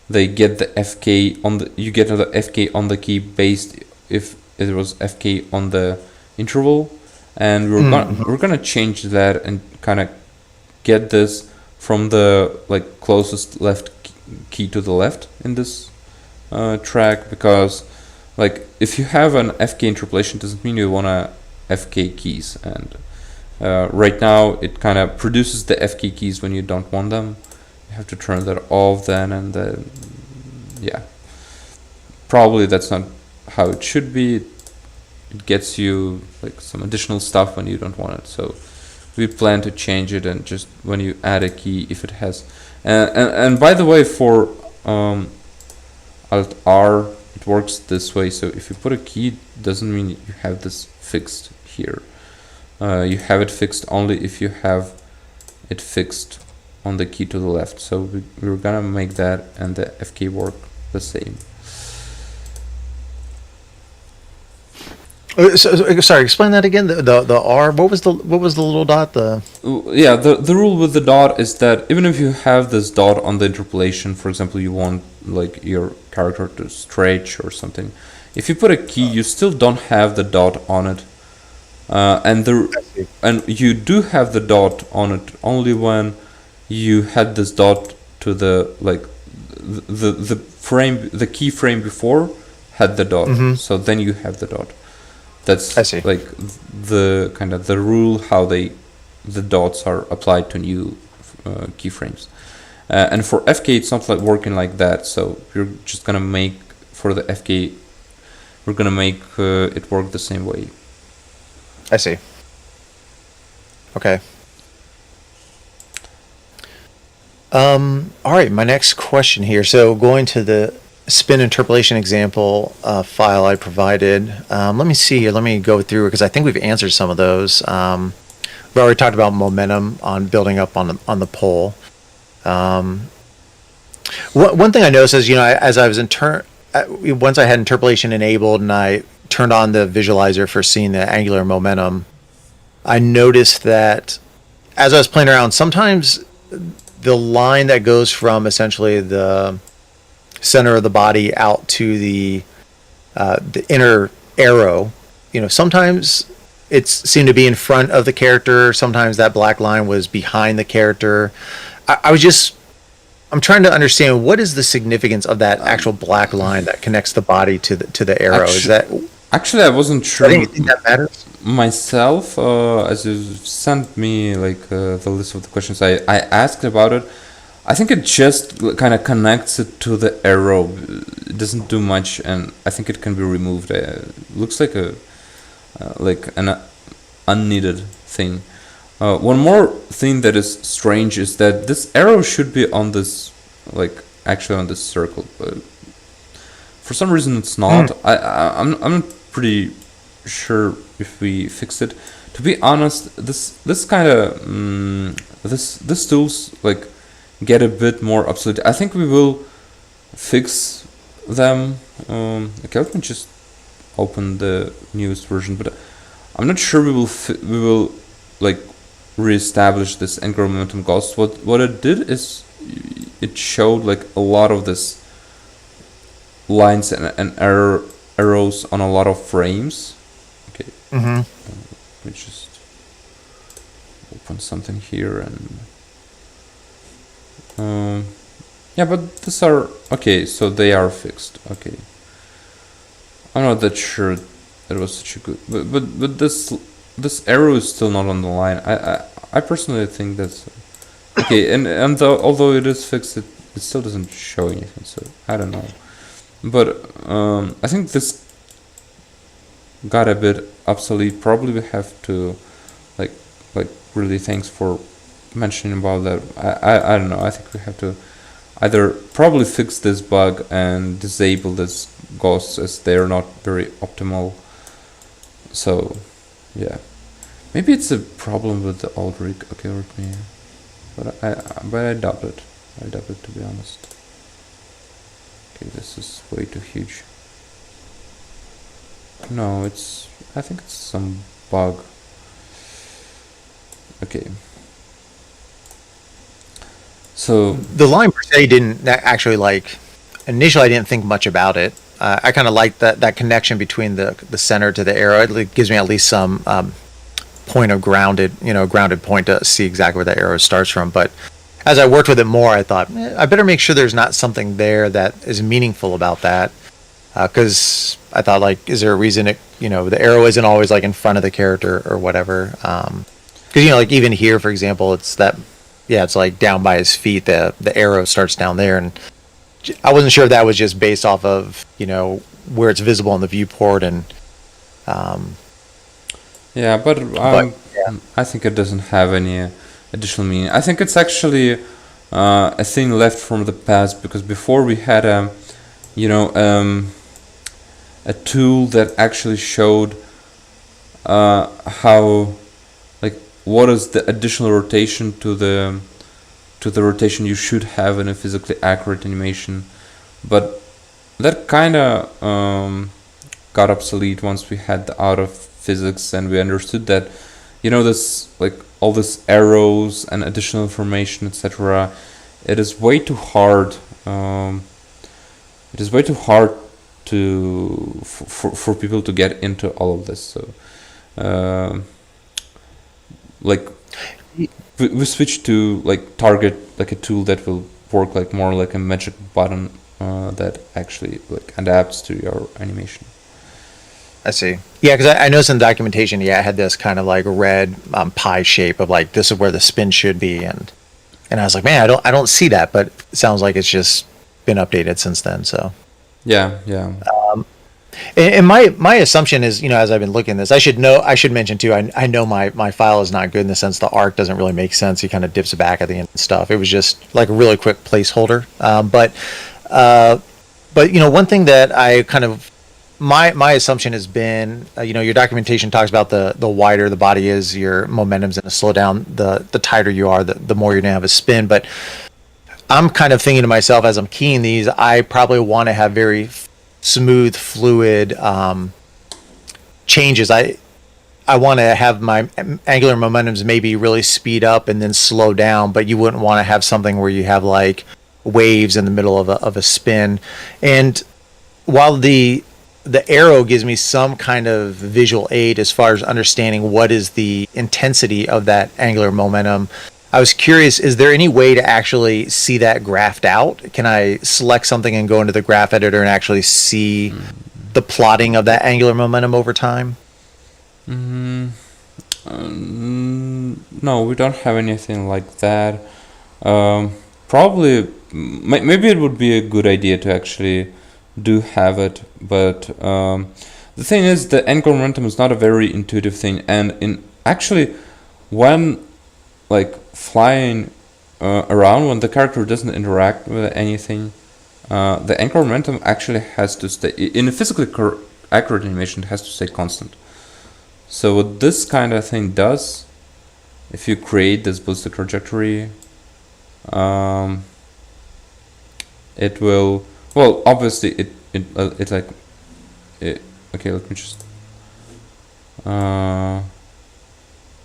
they get the FK on the FK on the key based if it was FK on the interval, and we're gonna change that and kind of get this from the like closest left key to the left in this track, because like if you have an FK interpolation doesn't mean you want to FK keys, and right now it kind of produces the FK keys when you don't want them. You have to turn that off then, and then probably that's not how it should be. It gets you like some additional stuff when you don't want it. So we plan to change it, and just when you add a key, if it has, and by the way, for Alt R it works this way. So if you put a key, doesn't mean you have this fixed here. You have it fixed only if you have it fixed on the key to the left. So we're gonna make that and the FK work the same. Sorry, explain that again. The R. What was the little dot? The rule with the dot is that even if you have this dot on the interpolation, for example, you want like your character to stretch or something, if you put a key, you still don't have the dot on it, and you do have the dot on it only when you had this dot to the like the frame, the keyframe before had the dot, so then you have the dot. That's like the kind of the rule how the dots are applied to new keyframes, and for FK it's not like working like that. So we're just gonna make for the FK, we're gonna make it work the same way. I see. Okay. All right, my next question here. So going to the spin interpolation example file I provided. Let me see here. Let me go through it because I think we've answered some of those. We already talked about momentum on building up on the pole. One thing I noticed is, as I was once I had interpolation enabled and I turned on the visualizer for seeing the angular momentum, I noticed that as I was playing around, sometimes the line that goes from essentially the center of the body out to the inner arrow, sometimes it seemed to be in front of the character. Sometimes that black line was behind the character. I'm trying to understand what is the significance of that actual black line that connects the body to the arrow. Actually, I wasn't sure. I think that matters myself. As you sent me the list of the questions, I asked about it. I think it just kind of connects it to the arrow. It doesn't do much, and I think it can be removed. Looks like an unneeded thing. One more thing that is strange is that this arrow should be on this, actually on this circle, but for some reason it's not. I'm not pretty sure if we fixed it. To be honest, this kind of this tools get a bit more obsolete. I think we will fix them. Okay, let me just open the newest version, but I'm not sure we will reestablish this angular momentum ghost. What it did is it showed a lot of this lines and arrows on a lot of frames. Okay. Let me just open something here and yeah, but these are okay, so they are fixed. Okay, I'm not that sure it was such a good, but this arrow is still not on the line. I personally think that's okay, and although it is fixed, it still doesn't show anything. So I don't know, but I think this got a bit obsolete. Probably we have to really thanks for mentioning about that. I don't know. I think we have to either probably fix this bug and disable this ghosts as they are not very optimal. So yeah, maybe it's a problem with the old rig. Okay, with me, but I doubt it. I doubt it, to be honest. Okay, this is way too huge. No, I think it's some bug. Okay. So the line per se didn't actually initially I didn't think much about it. I kind of like that connection between the center to the arrow. It gives me at least some point of grounded point to see exactly where the arrow starts from. But as I worked with it more, I thought I better make sure there's not something there that is meaningful about that. Because I thought is there a reason the arrow isn't always in front of the character or whatever. Because even here, for example, it's that. Yeah, it's down by his feet. The arrow starts down there, and I wasn't sure if that was just based off of where it's visible in the viewport, and yeah, but yeah. I think it doesn't have any additional meaning. I think it's actually a thing left from the past, because before we had a tool that actually showed how what is the additional rotation to the rotation you should have in a physically accurate animation, but that kind of got obsolete once we had the out of physics and we understood that this all these arrows and additional information, etc. It is way too hard. It is way too hard for people to get into all of this. So. We switched to target a tool that will work more like a magic button that actually adapts to your animation. I see. Yeah, because I noticed in the documentation, it had this kind of red pie shape of this is where the spin should be, and I was man, I don't see that, but it sounds like it's just been updated since then. So yeah. And my assumption is, as I've been looking at this, I should mention too, I know my file is not good in the sense the arc doesn't really make sense. He kind of dips it back at the end and stuff. It was just like a really quick placeholder. But one thing that I kind of my assumption has been, your documentation talks about the wider the body is, your momentum's going to slow down. The tighter you are, the more you're going to have a spin. But I'm kind of thinking to myself as I'm keying these, I probably want to have very smooth, fluid changes. I want to have my angular momentums maybe really speed up and then slow down, but you wouldn't want to have something where you have like waves in the middle of a spin. And while the arrow gives me some kind of visual aid as far as understanding what is the intensity of that angular momentum, I was curious, is there any way to actually see that graphed out? Can I select something and go into the graph editor and actually see the plotting of that angular momentum over time? No, we don't have anything like that. Probably, maybe it would be a good idea to actually do have it, but the thing is, the angular momentum is not a very intuitive thing, and when like flying around, when the character doesn't interact with anything, the angular momentum actually has to stay in a physically accurate animation. It has to stay constant. So what this kind of thing does, if you create this ballistic trajectory, it will, well, obviously okay, let me just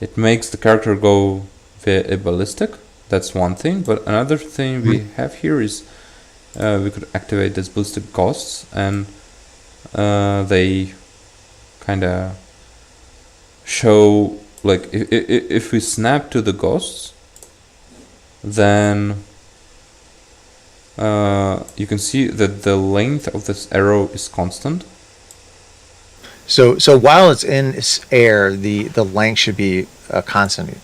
it makes the character go via a ballistic. That's one thing. But another thing we have here is we could activate this ballistic ghosts, and they kind of show, like, if we snap to the ghosts, then you can see that the length of this arrow is constant. So while it's in air, the length should be constant.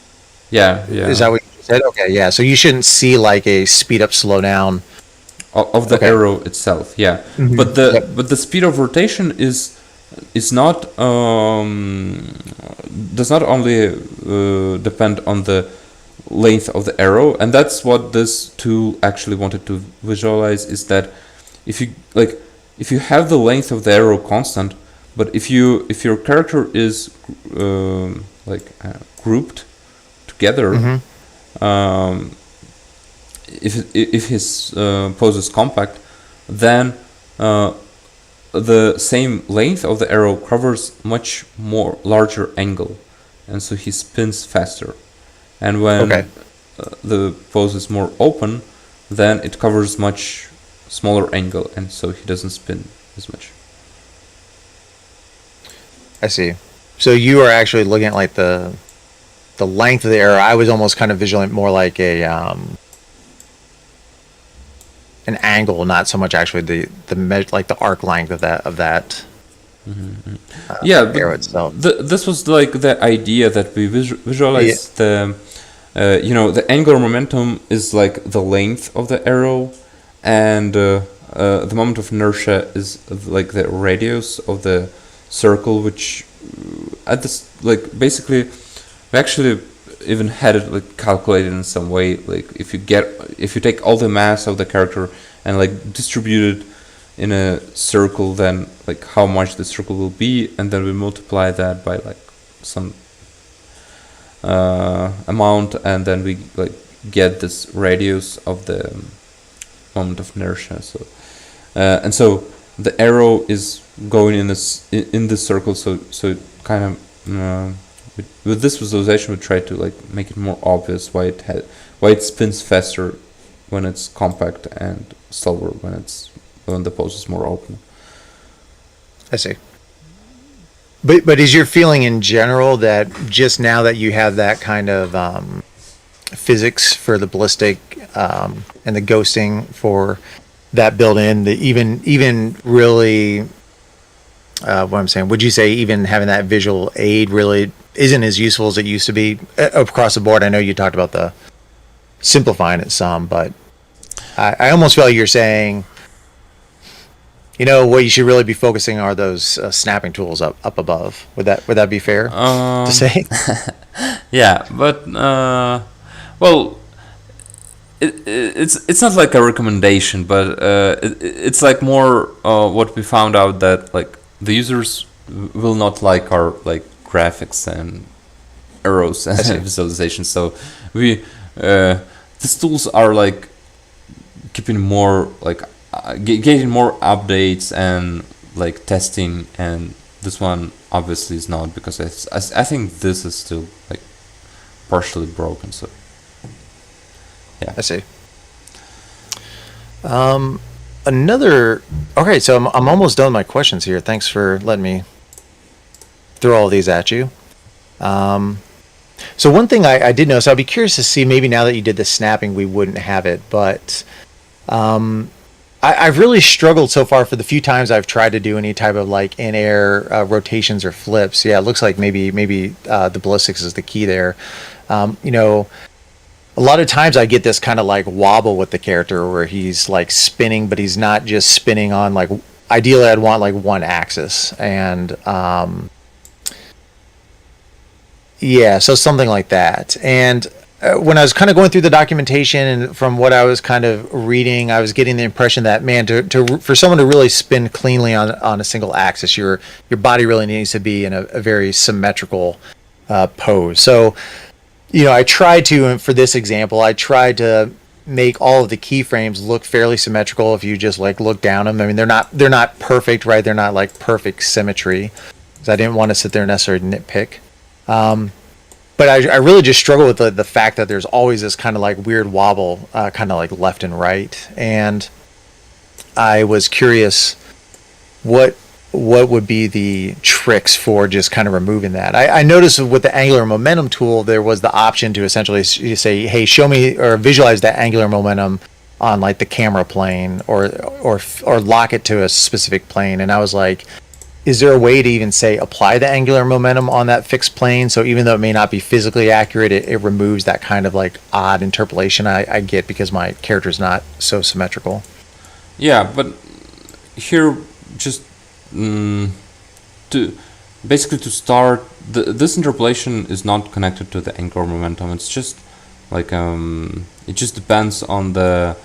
Yeah. Is that what you said? Okay, yeah. So you shouldn't see like a speed up, slow down of the arrow itself. Yeah, mm-hmm. but the speed of rotation is not does not only depend on the length of the arrow, and that's what this tool actually wanted to visualize, is that if you have the length of the arrow constant, but if your character is grouped together, mm-hmm. If his pose is compact, then the same length of the arrow covers much more larger angle, and so he spins faster. And when the pose is more open, then it covers much smaller angle, and so he doesn't spin as much. I see. So you are actually looking at like the length of the arrow. I was almost kind of visualizing more like an angle, not so much actually the arc length of that. Mm-hmm. Arrow itself. This was like the idea that we visualized the angular momentum is like the length of the arrow, and the moment of inertia is like the radius of the circle, which at this, like, basically we actually even had it like calculated in some way, like if you take all the mass of the character and like distribute it in a circle, then like how much the circle will be, and then we multiply that by like some amount, and then we like get this radius of the moment of inertia. So and so the arrow is going in this circle, so it kind of with this visualization we try to like make it more obvious why it spins faster when it's compact and slower when the pose is more open. I see. But is your feeling in general that just now that you have that kind of physics for the ballistic and the ghosting for that built in, the even really what I'm saying, would you say even having that visual aid really isn't as useful as it used to be across the board? I know you talked about the simplifying it some, but I almost feel like you're saying, what you should really be focusing are those snapping tools up above. Would that be fair to say? Yeah, but well, it's not like a recommendation, but it's like more what we found out that like the users will not like our like graphics and arrows and visualization. So we these tools are like keeping more like getting more updates and like testing, and this one obviously is not, because I think this is still like partially broken. So yeah, I see. Okay, so I'm almost done with my questions here. Thanks for letting me throw all these at you. So one thing I did notice, I'd be curious to see, maybe now that you did the snapping, we wouldn't have it, but I've really struggled so far for the few times I've tried to do any type of like in-air rotations or flips. Yeah, it looks like maybe the ballistics is the key there. A lot of times I get this kind of like wobble with the character where he's like spinning, but he's not just spinning on like, ideally I'd want like one axis, and yeah, so something like that. And when I was kind of going through the documentation, and from what I was kind of reading, I was getting the impression that, man, for someone to really spin cleanly on a single axis, your body really needs to be in a very symmetrical pose. So, I tried to, for this example, I tried to make all of the keyframes look fairly symmetrical. If you just like look down them, I mean, they're not perfect, right? They're not like perfect symmetry, because I didn't want to sit there and necessarily nitpick. But I really just struggle with the fact that there's always this kind of like weird wobble, kind of like left and right. And I was curious what would be the tricks for just kind of removing that. I noticed with the angular momentum tool, there was the option to essentially say, hey, show me or visualize that angular momentum on like the camera plane, or lock it to a specific plane. And I was like, is there a way to even say apply the angular momentum on that fixed plane? So even though it may not be physically accurate, it removes that kind of like odd interpolation I get because my character is not so symmetrical. yeah, but here just to basically to start, this interpolation is not connected to the angular momentum. It's just like it just depends on the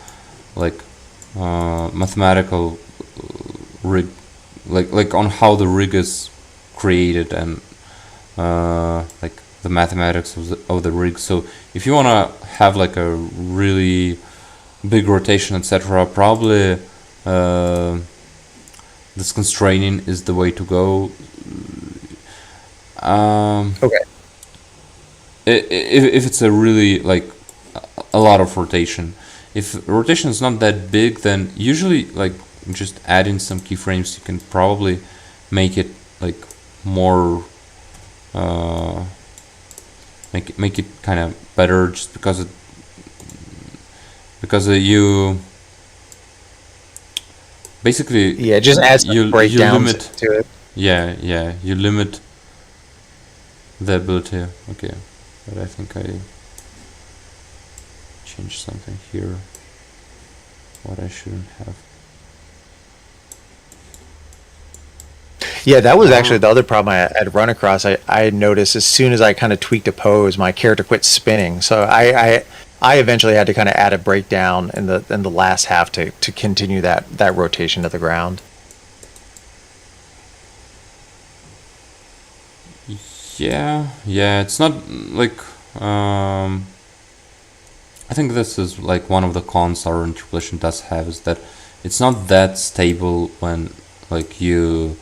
like mathematical rig, like on how the rig is created, and like the mathematics of the rig. So if you want to have like a really big rotation, etc., probably this constraining is the way to go. Okay. If it's a really like a lot of rotation. If rotation is not that big, then usually like just adding some keyframes, you can probably make it like more make it kind of better, just because you basically, yeah, just add some breakdowns to it. Yeah, you limit the ability. Okay, but I think I changed something here what I shouldn't have. Yeah, that was actually the other problem I'd run across. I noticed as soon as I kind of tweaked a pose, my character quit spinning. So I eventually had to kind of add a breakdown in the last half to continue that rotation to the ground. Yeah, it's not like I think this is like one of the cons our interpolation does have, is that it's not that stable when like you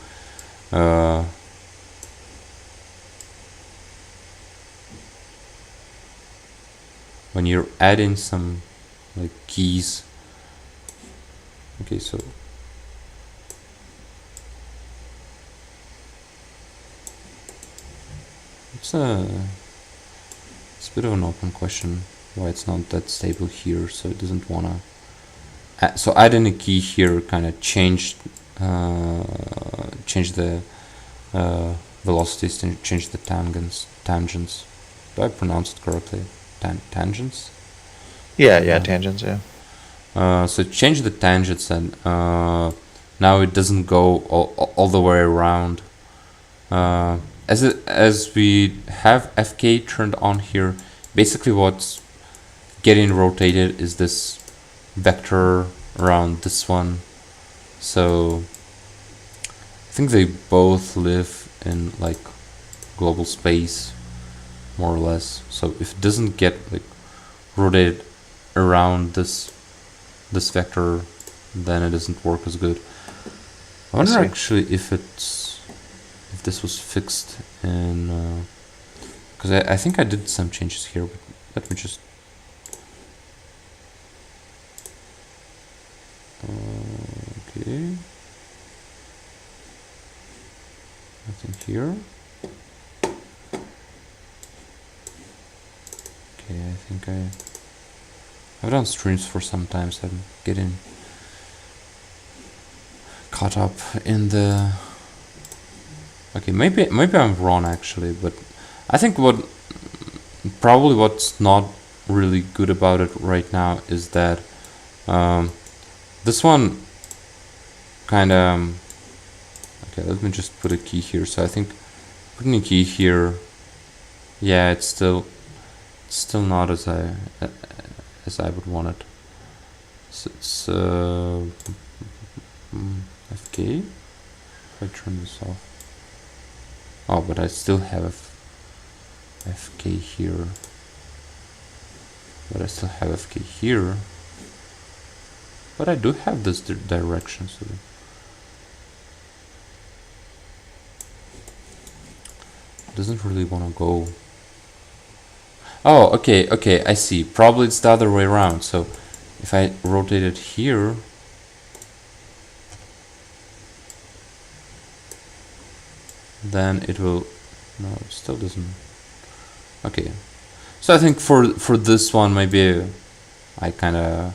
when you're adding some like keys. Okay, so it's a bit of an open question why it's not that stable here. So it doesn't wanna so adding a key here kind of change the velocities, change the tangents. Do I pronounce it correctly? Tangents? Yeah, tangents, yeah. So change the tangents, and now it doesn't go all the way around. As we have FK turned on here, basically what's getting rotated is this vector around this one. So I think they both live in like global space, more or less. So if it doesn't get like rotated around this vector, then it doesn't work as good. I wonder actually if this was fixed in, because I think I did some changes here, but let me just okay, nothing here. Okay, I think I've done streams for some time, so I'm getting caught up in the. Okay, maybe I'm wrong actually, but I think what's not really good about it right now is that this one kind of. Okay, let me just put a key here. So I think putting a key here, yeah, it's still not as I would want it. So it's FK. If I turn this off. Oh, but I still have FK here. But I still have FK here. But I do have this direction, so it doesn't really want to go. Oh, okay, I see. Probably it's the other way around. So if I rotate it here, then it will. No, it still doesn't. Okay, so I think for this one, maybe I kind of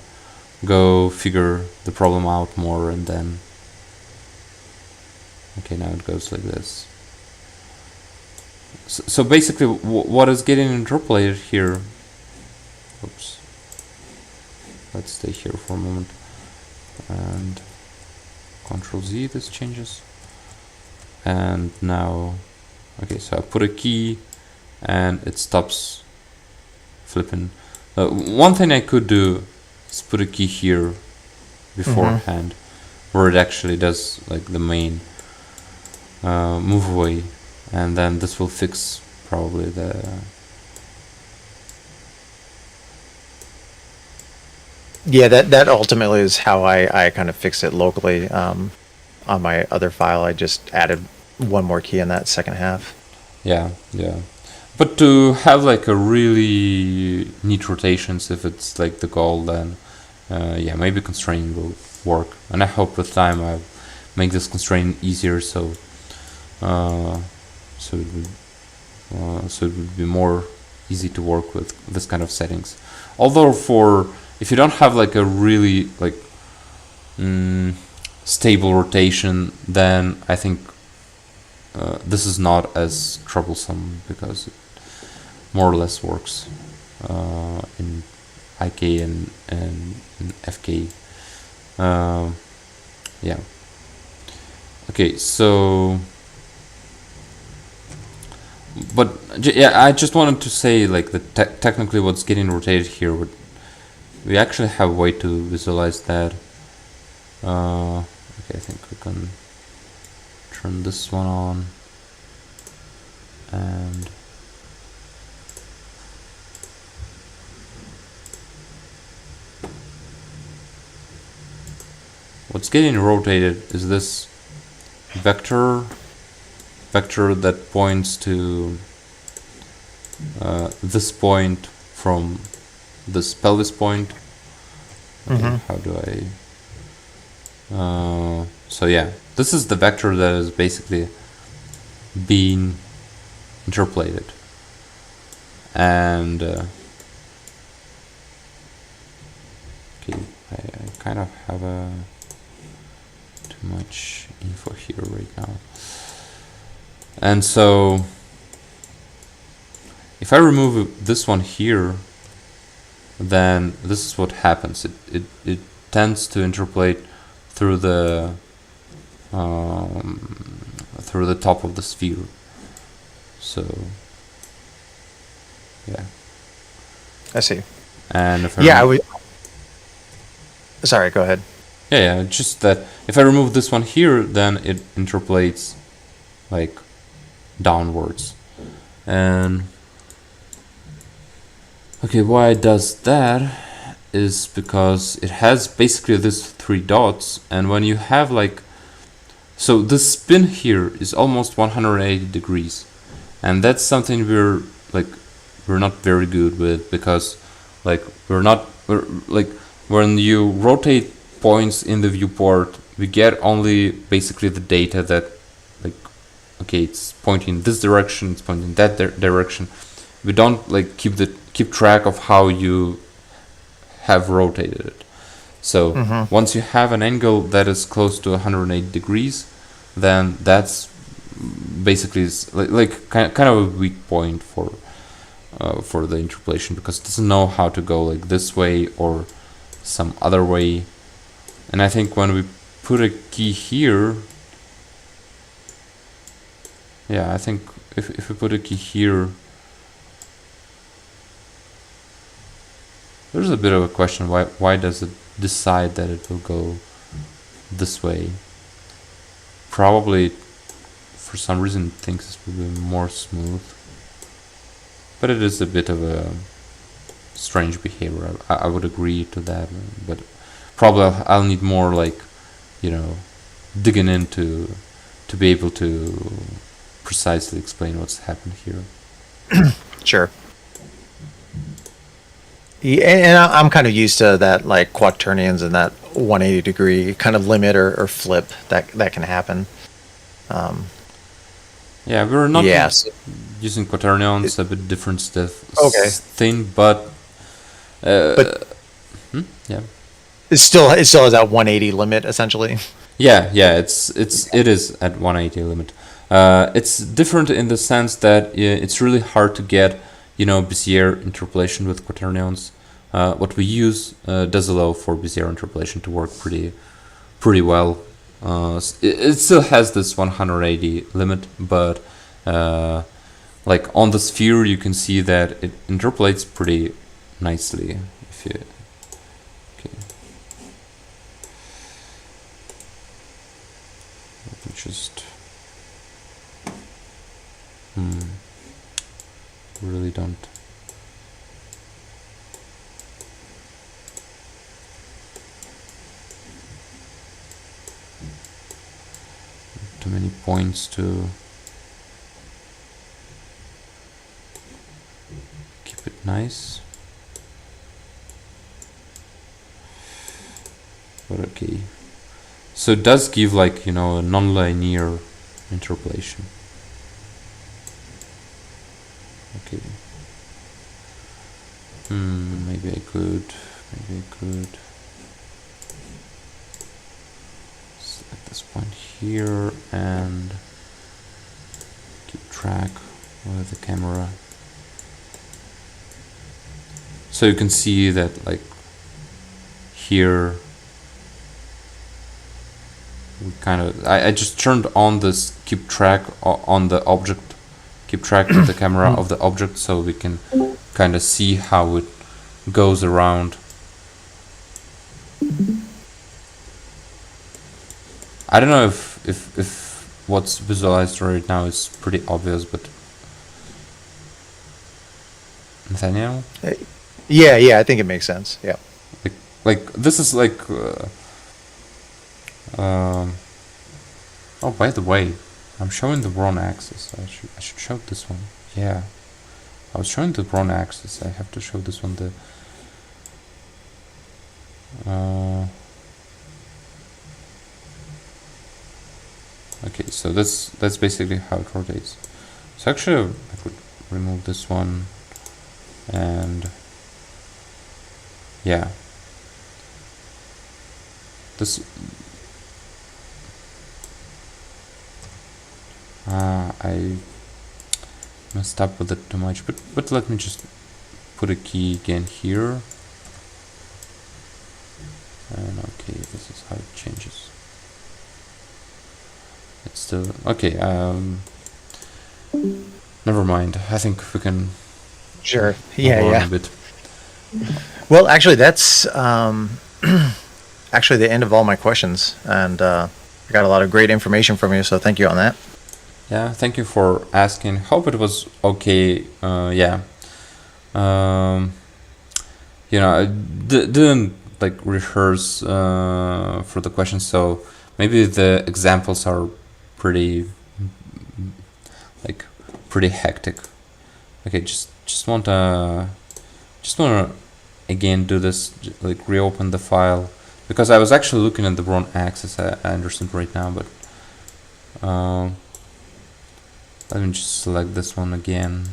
go figure the problem out more, and then okay, now it goes like this. So basically, what is getting interpolated here? Oops. Let's stay here for a moment, and Control Z. This changes. And now, okay, so I put a key and it stops flipping. One thing I could do is put a key here beforehand, where it actually does like the main move away, and then this will fix probably the. Yeah, that ultimately is how I kind of fix it locally. On my other file, I just added one more key in that second half. Yeah. But to have like a really neat rotations, if it's like the goal, then yeah, maybe constraint will work. And I hope with time I'll make this constraint easier, so it would be more easy to work with this kind of settings. Although if you don't have like a really like stable rotation, then I think this is not as troublesome, because it more or less works in IK and FK. Yeah. Okay, so but yeah, I just wanted to say like that technically what's getting rotated here, we actually have a way to visualize that. Okay, I think we can turn this one on, and what's getting rotated is this vector that points to this point from this pelvis point. Okay, how do I so yeah, this is the vector that is basically being interpolated, and okay, I kind of have too much info here right now, and so if I remove this one here, then this is what happens. It tends to interpolate through the through the top of the sphere. So yeah. I see. And if Sorry, go ahead. Yeah, just that if I remove this one here, then it interpolates like downwards. And okay, why it does that is because it has basically these 3 dots, and when you have like, so the spin here is almost 180 degrees, and that's something we're not very good with, because like we're like when you rotate points in the viewport, we get only basically the data that, like, okay, it's pointing this direction, it's pointing that direction. We don't like keep track of how you have rotated it. So once you have an angle that is close to 180 degrees, then that's basically like kind of a weak point for the interpolation, because it doesn't know how to go like this way or some other way. And I think when we put a key here, yeah, I think if we put a key here, there's a bit of a question, why does it decide that it will go this way? Probably for some reason it thinks it will be more smooth, but it is a bit of a strange behavior. I would agree to that, but probably I'll need more, like, digging into to be able to precisely explain what's happened here. Sure. Yeah, and I'm kind of used to that, like quaternions and that 180 degree kind of limit or flip that can happen. Yeah, we're not Yes. using quaternions, a bit different stuff. Okay. Thing, but yeah. It still has that 180 limit essentially. Yeah, it is at 180 limit. It's different in the sense that it's really hard to get, Bézier interpolation with quaternions. What we use does allow for Bézier interpolation to work pretty well. It still has this 180 limit, but like on the sphere, you can see that it interpolates pretty nicely. If you okay. Let me just really don't. Too many points to keep it nice. But okay. So it does give, like, a non-linear interpolation. Okay. Maybe I could select this point here and keep track with the camera. So you can see that, like, here we kind of, I just turned on this keep track on the object, keep track with the camera of the object, so we can kind of see how it goes around. I don't know if what's visualized right now is pretty obvious, but Nathaniel? Yeah, I think it makes sense. Yeah. Like this is like oh, by the way, I'm showing the wrong axis. I should show this one. Yeah, I was showing the wrong axis. I have to show this one. Okay, so that's basically how it rotates. So actually, I could remove this one, and yeah, this. I messed up with it too much, but let me just put a key again here. And okay, this is how it changes. It's still okay. Never mind. I think we can Sure. move on Yeah. a bit. Well, actually, that's actually the end of all my questions, and I got a lot of great information from you. So thank you on that. Yeah, thank you for asking. Hope it was okay. Yeah. You know, I didn't like rehearse for the questions, so maybe the examples are pretty pretty hectic. Okay, just wanna again do this, like reopen the file, because I was actually looking at the wrong axis. I understand right now, but let me just select this one again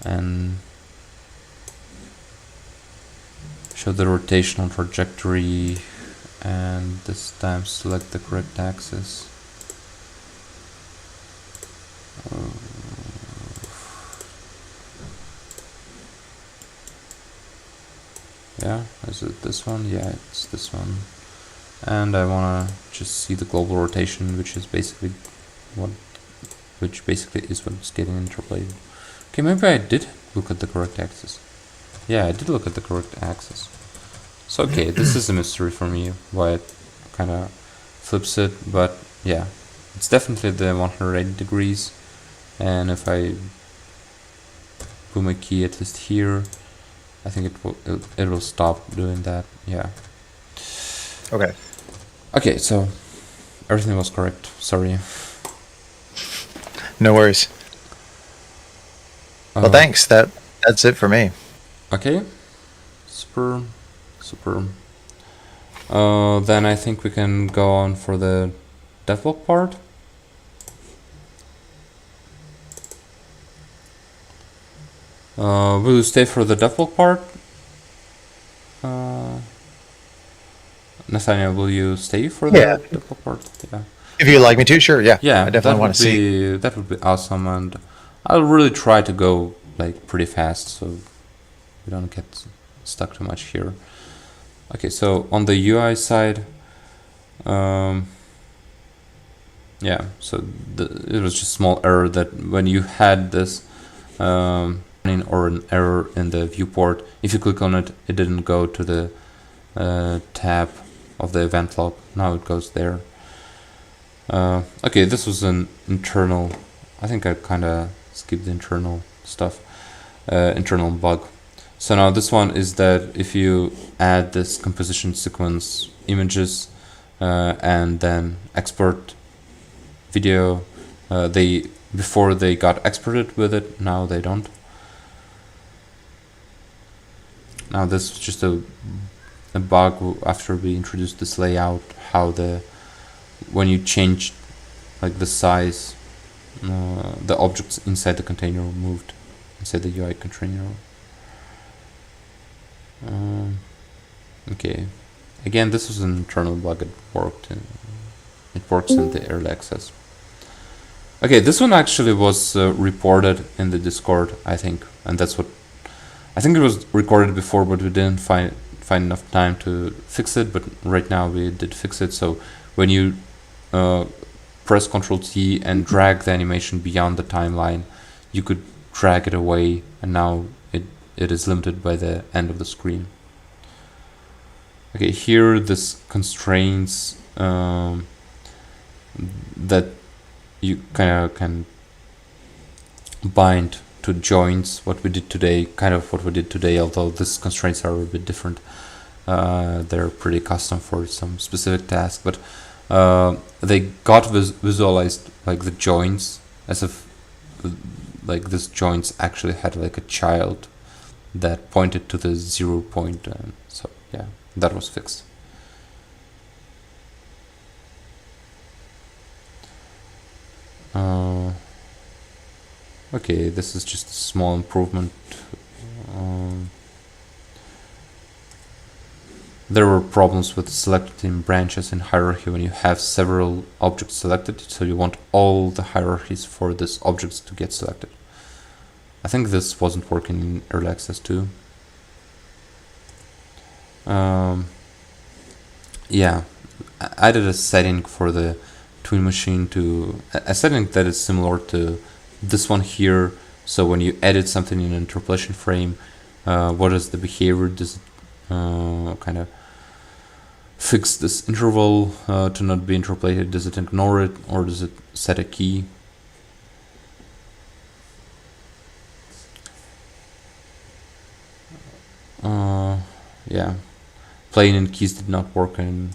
and show the rotational trajectory, and this time select the correct axis. Yeah, is it this one? Yeah, it's this one. And I wanna just see the global rotation, which is basically what's getting interpolated. Okay, maybe I did look at the correct axis. Yeah, I did look at the correct axis. So okay, this is a mystery for me why it kind of flips it, but yeah, it's definitely the 180 degrees. And if I put my key at least here, I think it will stop doing that. Yeah. Okay. Okay, so everything was correct. Sorry. No worries. Well, thanks. That's it for me. Okay. Super. Then I think we can go on for the Devlog part. Will you stay for the Devlog part? Nathaniel, will you stay for the Devlog part? Yeah. If you'd like me to, sure. Yeah. Yeah, I definitely want to see. That would be awesome, and I'll really try to go like pretty fast so we don't get stuck too much here. Okay, so on the UI side, yeah, so it was just a small error that when you had this or an error in the viewport, if you click on it, it didn't go to the tab of the event log. Now it goes there. Okay, this was an internal. I think I kind of skipped the internal stuff, internal bug. So now this one is that if you add this composition sequence images and then export video, before they got exported with it, now they don't. Now this is just a bug after we introduced this layout, how when you change like the size, the objects inside the container moved inside the UI container. Okay, again, this was an internal bug. It worked. It works in the early access. Okay, this one actually was reported in the Discord, I think, and that's what I think it was recorded before, but we didn't find enough time to fix it. But right now we did fix it. So when you press Ctrl+T and drag the animation beyond the timeline, you could drag it away, and now it is limited by the end of the screen. Okay, here this constraints that you kind of can bind to joins what we did today, although these constraints are a bit different. They're pretty custom for some specific task, but they got visualized like the joins as if like this joints actually had like a child that pointed to the 0 point, and so yeah, that was fixed. Okay, this is just a small improvement. There were problems with selecting branches in hierarchy when you have several objects selected, so you want all the hierarchies for these objects to get selected. I think this wasn't working in early access too. Yeah, I added a setting for the twin machine to a setting that is similar to this one here. So when you edit something in an interpolation frame, what is the behavior? Does it kind of fix this interval to not be interpolated? Does it ignore it, or does it set a key? Yeah, playing in keys did not work in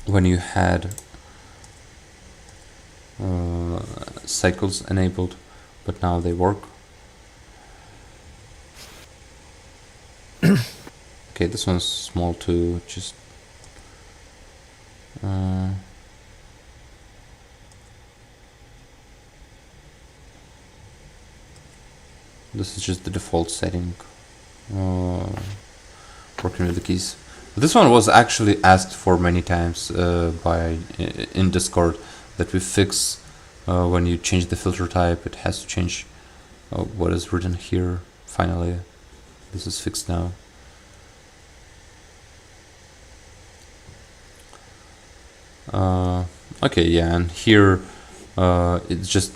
when you had cycles enabled, but now they work. Okay, this one's small too, just this is just the default setting, working with the keys. This one was actually asked for many times in Discord, that we fix when you change the filter type, it has to change what is written here. Finally, this is fixed now. Okay, yeah, and here it's just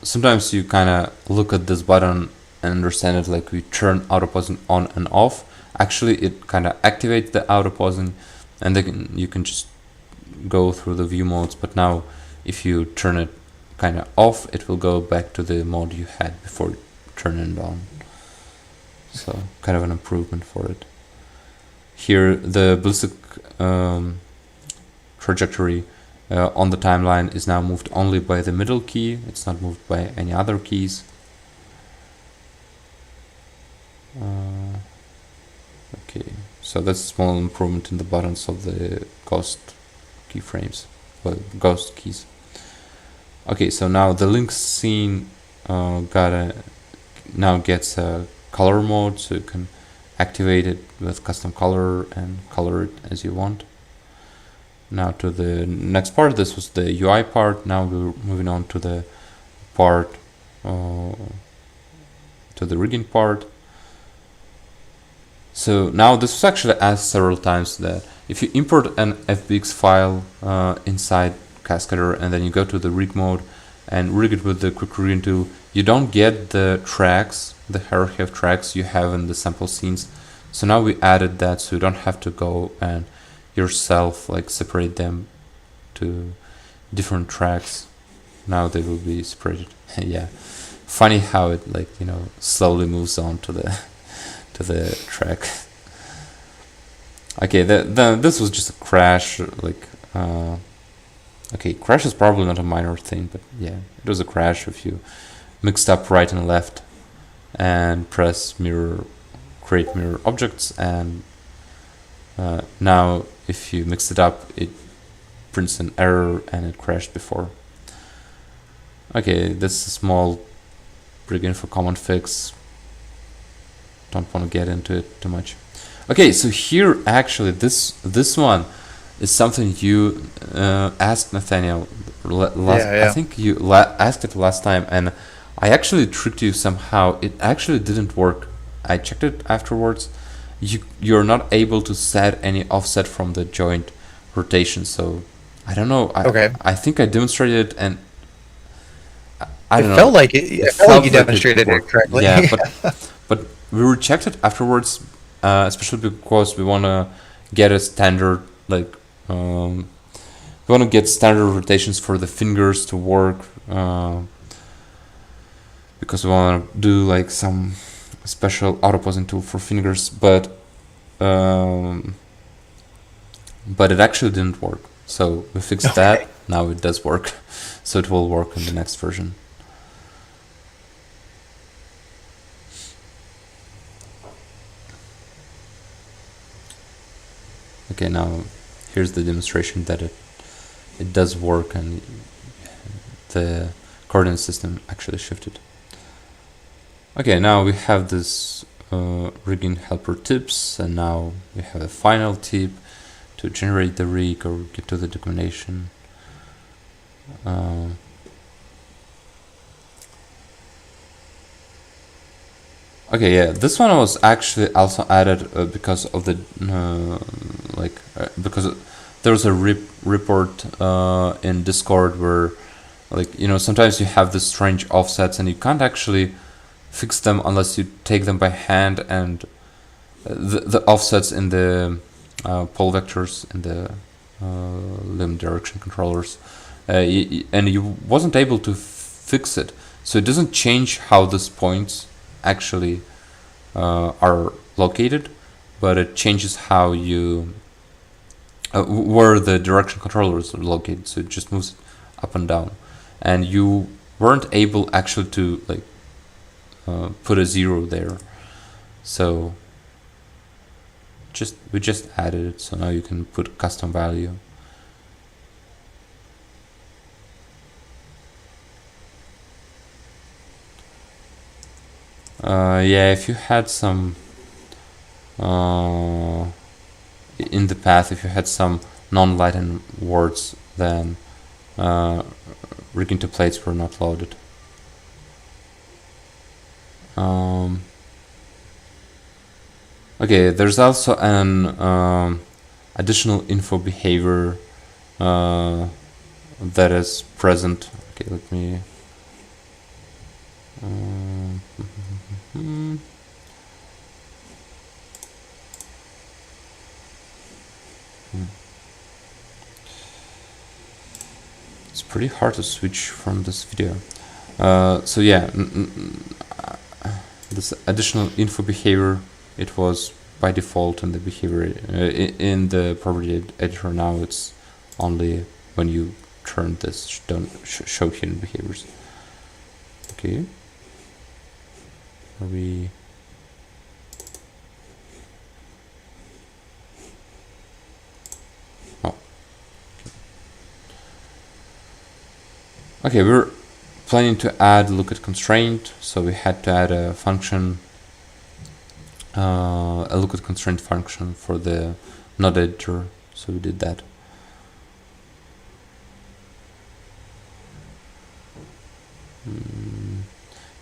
sometimes you kind of look at this button and understand it like we turn auto pausing on and off. Actually, it kind of activates the auto pausing, and then you can just go through the view modes. But now, if you turn it kind of off, it will go back to the mode you had before turning it on. So kind of an improvement for it. Here, the ballistic trajectory on the timeline is now moved only by the middle key. It's not moved by any other keys. Okay, so that's a small improvement in the buttons of the ghost keyframes, well, ghost keys. Okay, so now the link scene now gets a color mode, so you can activate it with custom color and color it as you want. Now to the next part. This was the UI part. Now we're moving on to the part, to the rigging part. So now this was actually asked several times, that if you import an FBX file inside Cascadeur and then you go to the rig mode and rig it with the quick rigging tool, you don't get the tracks, the hierarchy of tracks you have in the sample scenes. So now we added that, so you don't have to go and yourself like separate them to different tracks. Now they will be separated. Yeah, funny how it, like, you know, slowly moves on to the track. Okay, this was just a crash. Like, okay, crash is probably not a minor thing, but yeah, it was a crash if you mixed up right and left and press mirror, create mirror objects, and now if you mix it up, it prints an error and it crashed before. Okay, this is a small info common fix. Don't want to get into it too much. Okay, so here actually this one is something you asked Nathaniel I think you asked it last time, and I actually tricked you somehow. It actually didn't work. I checked it afterwards. You're not able to set any offset from the joint rotation, so I don't know. I think I demonstrated it, and I don't know. It felt like you demonstrated it correctly. Yeah, but we rechecked it afterwards, especially because we want to get a standard, like, we want to get standard rotations for the fingers to work, because we want to do like some special auto pausing tool for fingers, but it actually didn't work. So we fixed that. Now it does work, so it will work in the next version. Okay, now here's the demonstration that it does work and the coordinate system actually shifted. Okay, now we have this rigging helper tips, and now we have a final tip to generate the rig or get to the documentation. Okay, yeah, this one was actually also added because of the because there was a report in Discord where, like, you know, sometimes you have these strange offsets and you can't actually fix them unless you take them by hand, and the offsets in the pole vectors in the limb direction controllers, and you wasn't able to fix it. So it doesn't change how these points actually are located, but it changes how you where the direction controller is located. So it just moves up and down, and you weren't able actually to like put a 0 there. So we just added it, so now you can put custom value. Yeah, if you had some in the path, if you had some non-Latin words, then rigging to plates were not loaded. Okay, there's also an additional info behavior that is present. Okay, let me it's pretty hard to switch from this video. So yeah, this additional info behavior, it was by default in the behavior in the property editor. Now it's only when you turn this show hidden behaviors. Okay. Are we? Oh. Okay, we're planning to add look at constraint, so we had to add a function, a look at constraint function for the node editor, so we did that.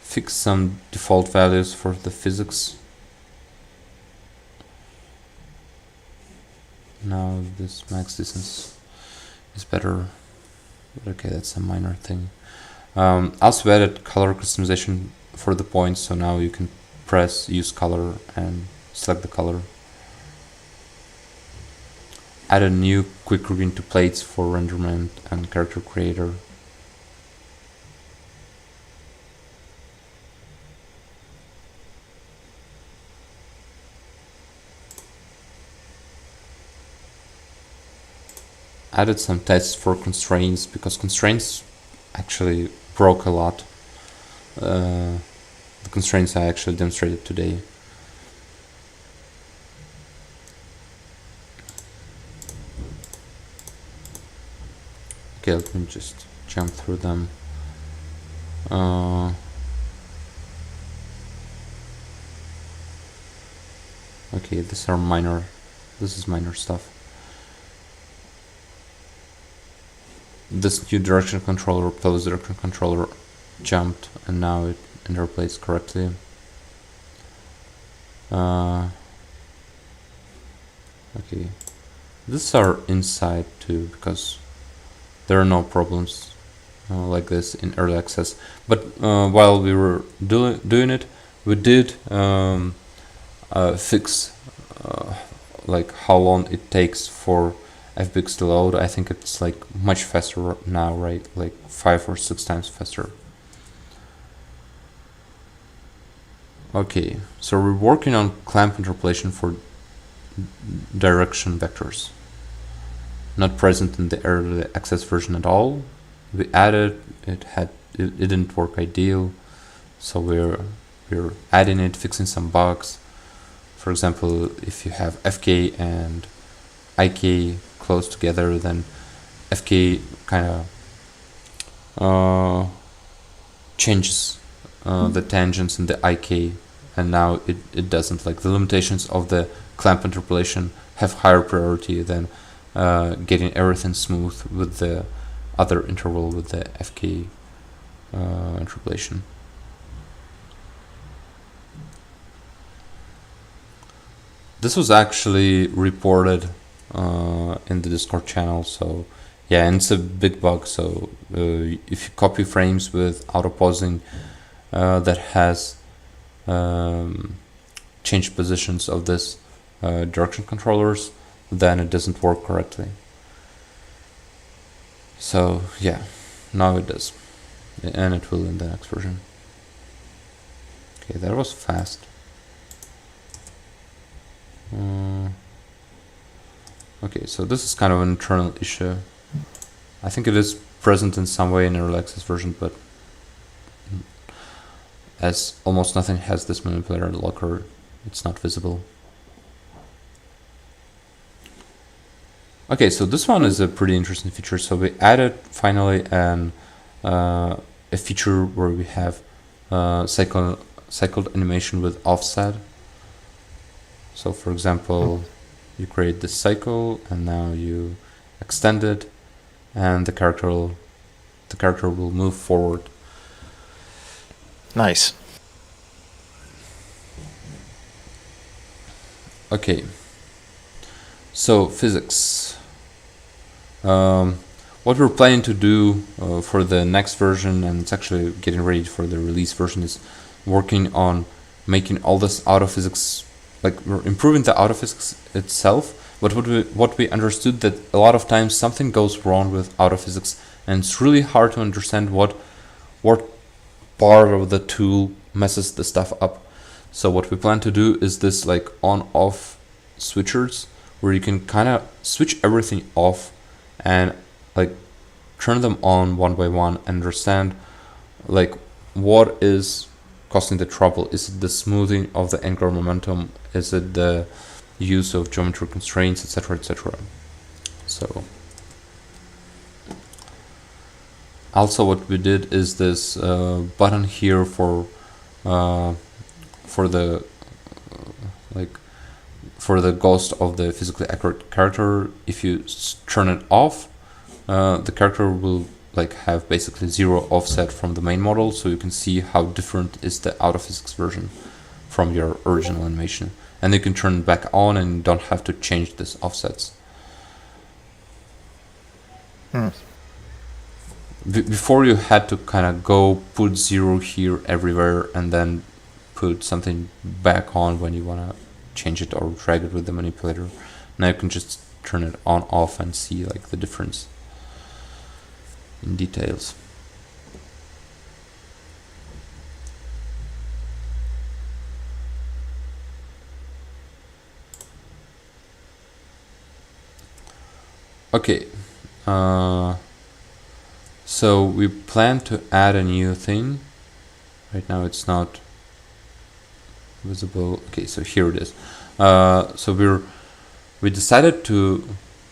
Fix some default values for the physics. Now this max distance is better, but okay, that's a minor thing. Also added color customization for the points, so now you can press use color and select the color. Add a new quick ribbon to plates for renderment and character creator. Added some tests for constraints, because constraints actually broke a lot. The constraints I actually demonstrated today. Okay, let me just jump through them. Okay, these are minor. This is minor stuff. This new direction controller, pose direction controller, jumped, and now it interpolates correctly. Okay, these are inside too, because there are no problems like this in early access. But while we were doing it, we did fix like how long it takes for FBX to load. I think it's like much faster now, right? Like 5 or 6 times faster. Okay, so we're working on clamp interpolation for direction vectors. Not present in the early access version at all. We added it didn't work ideal, so we're adding it, fixing some bugs. For example, if you have FK and IK close together, then FK kind of changes the tangents in the IK, and now it doesn't. Like the limitations of the clamp interpolation have higher priority than getting everything smooth with the other interval with the FK interpolation. This was actually reported in the Discord channel. So yeah, and it's a big bug. So if you copy frames with auto pausing that has changed positions of this direction controllers, then it doesn't work correctly. So yeah, now it does, and it will in the next version. Okay, that was fast. Okay, so this is kind of an internal issue. I think it is present in some way in early access version, but as almost nothing has this manipulator locker, it's not visible. Okay, so this one is a pretty interesting feature. So we added finally a feature where we have cycled animation with offset. So for example, you create this cycle and now you extend it, and the character will move forward. Nice. Okay. So physics. What we're planning to do for the next version, and it's actually getting ready for the release version, is working on making all this autophysics, like we're improving the autophysics itself. But what we understood that a lot of times something goes wrong with autophysics, and it's really hard to understand what part of the tool messes the stuff up. So what we plan to do is this like on-off switchers, where you can kind of switch everything off and like turn them on one by one and understand like what is causing the trouble. Is it the smoothing of the angular momentum? Is it the use of geometry constraints, etc., etc.? So also what we did is this button here for the for the ghost of the physically accurate character. If you turn it off, the character will like have basically zero offset from the main model, so you can see how different is the autophysics version from your original animation. And you can turn it back on and you don't have to change these offsets. Before you had to kind of go put zero here everywhere and then put something back on when you want to change it or drag it with the manipulator. Now you can just turn it on off and see like the difference in details. Okay, so we plan to add a new thing. Right now it's not visible. Okay, so here it is. So we decided to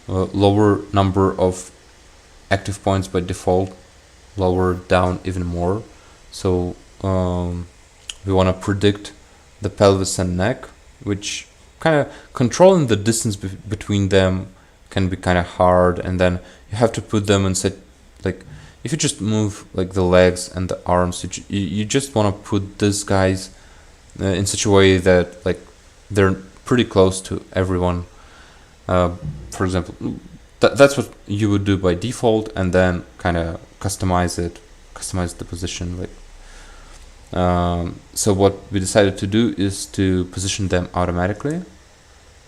lower number of active points by default, lower down even more. So we want to predict the pelvis and neck, which kind of controlling the distance between them can be kind of hard, and then you have to put them and set, like if you just move like the legs and the arms, you just want to put these guys in such a way that like they're pretty close to everyone. For example, that's what you would do by default, and then kind of customize the position. Like so what we decided to do is to position them automatically,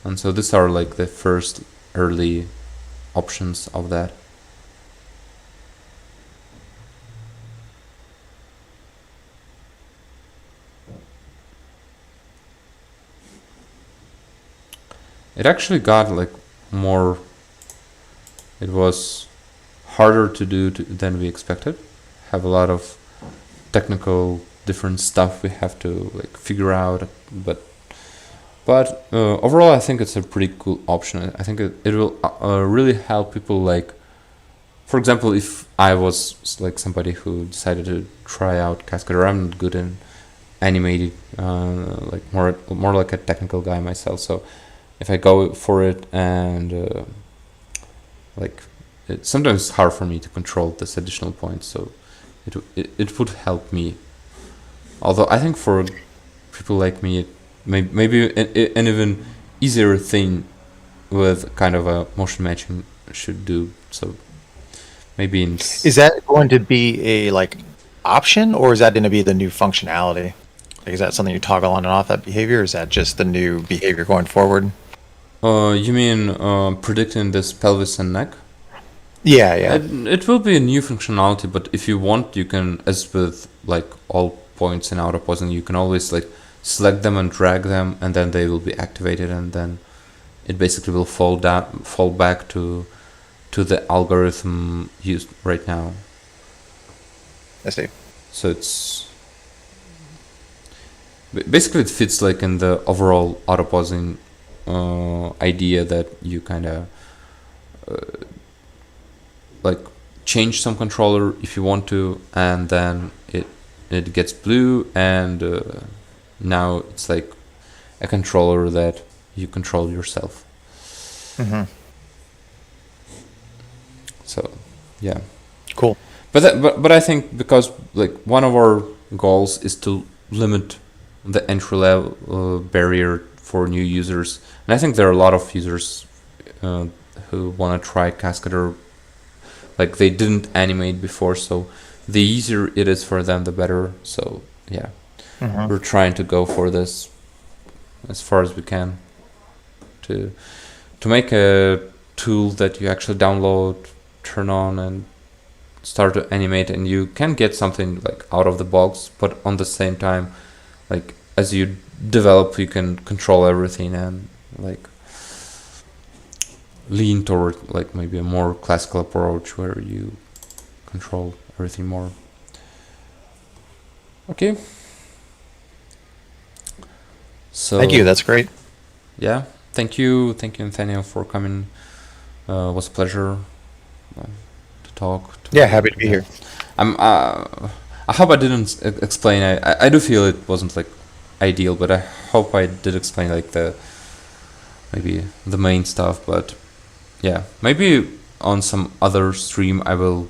and so these are like the first early options of that. It actually got like more, it was harder to do than we expected. Have a lot of technical different stuff we have to like figure out, but overall I think it's a pretty cool option. I think it will really help people, like for example, if I was like somebody who decided to try out Cascadeur, I'm not good in animating, like more like a technical guy myself, so if I go for it and like sometimes it's hard for me to control this additional points, so it would help me. Although I think for people like me, it maybe an even easier thing with kind of a motion matching should do. So maybe is that going to be a like option, or is that going to be the new functionality? Like, is that something you toggle on and off that behavior, or is that just the new behavior going forward? You mean predicting this pelvis and neck? Yeah, yeah. It will be a new functionality, but if you want, you can, as with like all points in auto posing, you can always like select them and drag them, and then they will be activated, and then it basically will fall back to the algorithm used right now. I see. So it's basically it fits like in the overall auto posing idea that you kind of like change some controller if you want to, and then it gets blue, and now it's like a controller that you control yourself. Mm-hmm. So yeah, cool. But I think because like one of our goals is to limit the entry level barrier for new users, and I think there are a lot of users who want to try Cascadeur. Like they didn't animate before, so the easier it is for them, the better. So yeah, we're trying to go for this as far as we can to make a tool that you actually download, turn on, and start to animate, and you can get something like out of the box, but on the same time, like as you develop, you can control everything and like lean toward like maybe a more classical approach where you control everything more. Okay. So thank you. That's great. Yeah, thank you, Nathaniel, for coming. It was a pleasure to talk. Yeah, happy to be here. I hope I didn't explain. I do feel it wasn't like ideal, but I hope I did explain like maybe the main stuff. But yeah, maybe on some other stream I will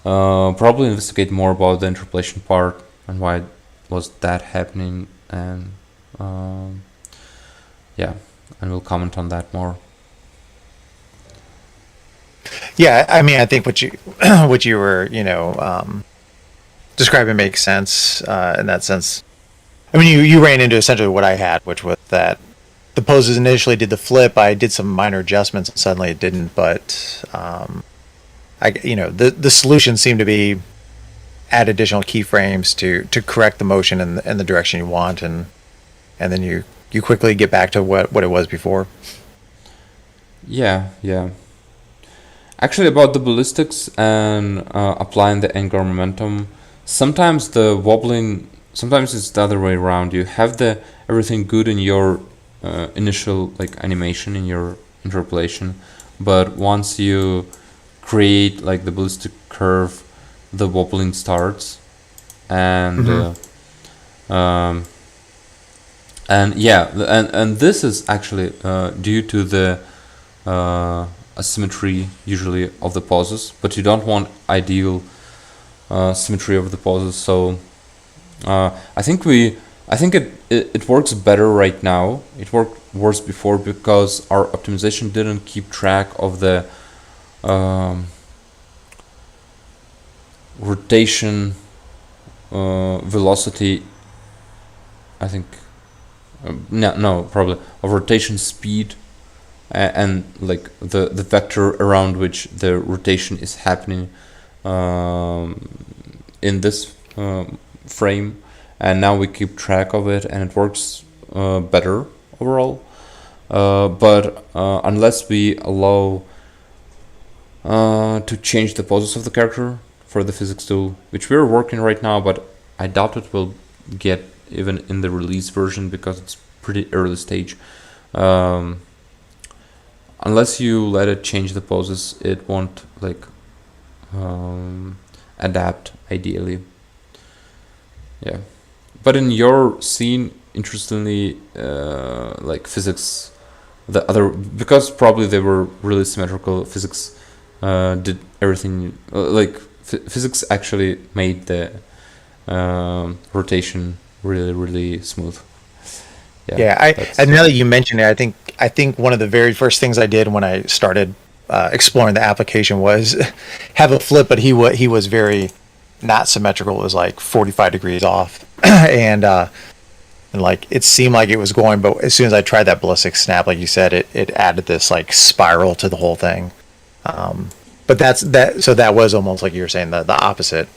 probably investigate more about the interpolation part and why was that happening, and yeah, and we'll comment on that more. Yeah, I mean, I think what you were, describing makes sense in that sense. I mean, you ran into essentially what I had, which was that the poses initially did the flip. I did some minor adjustments, and suddenly it didn't. But the solution seemed to be add additional keyframes to correct the motion in the direction you want, and then you quickly get back to what it was before. Yeah. Actually, about the ballistics and applying the angular momentum, sometimes the wobbling, sometimes it's the other way around. You have everything good in your initial like animation in your interpolation, but once you create like the ballistic curve, the wobbling starts, and and this is actually due to the asymmetry usually of the poses, but you don't want ideal symmetry of the poses. So I think it works better right now. It worked worse before because our optimization didn't keep track of the rotation velocity. I think probably of rotation speed and like the vector around which the rotation is happening in this frame, and now we keep track of it, and it works better overall. But unless we allow to change the poses of the character for the physics tool, which we're working right now, but I doubt it will get even in the release version because it's pretty early stage. Unless you let it change the poses, it won't like adapt ideally. Yeah, but in your scene, interestingly, like physics, the other, because probably they were really symmetrical, physics did everything like physics actually made the rotation really smooth. Yeah, and now that you mention it, I think one of the very first things I did when I started exploring the application was have a flip, but he was very not symmetrical. It was like 45 degrees off, and like it seemed like it was going, but as soon as I tried that ballistic snap, like you said, it added this like spiral to the whole thing. But so that was almost like you were saying the opposite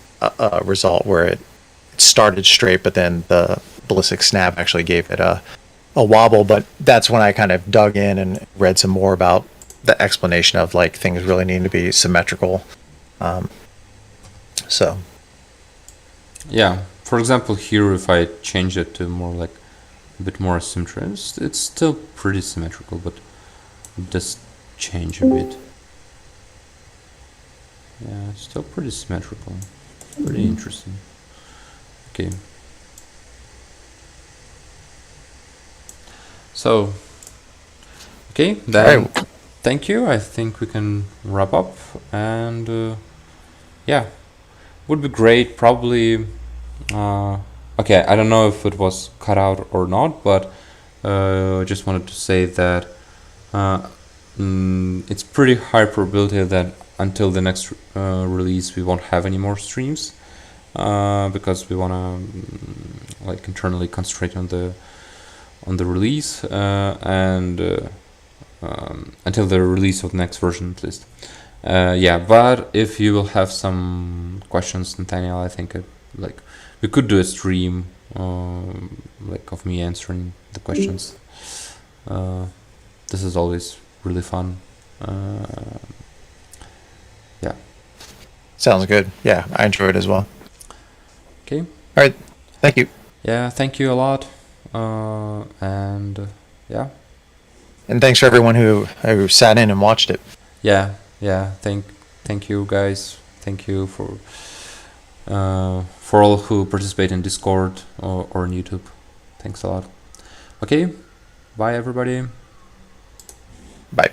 result, where it started straight, but then the ballistic snap actually gave it a wobble. But that's when I kind of dug in and read some more about the explanation of like things really need to be symmetrical. So yeah, for example, here if I change it to more like a bit more symmetry, it's still pretty symmetrical, but it does change a bit. Yeah, it's still pretty symmetrical. Pretty interesting. Okay. So, okay, then right. thank you. I think we can wrap up, and yeah, would be great. Probably. Okay, I don't know if it was cut out or not, but just wanted to say that it's pretty high probability that until the next release we won't have any more streams, because we want to like internally concentrate on the release, and until the release of the next version at least. Yeah, but if you will have some questions, Nathaniel, I think like we could do a stream like of me answering the questions. This is always really fun. Yeah. Sounds good. Yeah, I enjoy it as well. Okay. All right. Thank you. Yeah, thank you a lot. And yeah. And thanks for everyone who sat in and watched it. Yeah. Thank you guys. Thank you for all who participate in Discord or on YouTube. Thanks a lot. Okay. Bye everybody. Bye.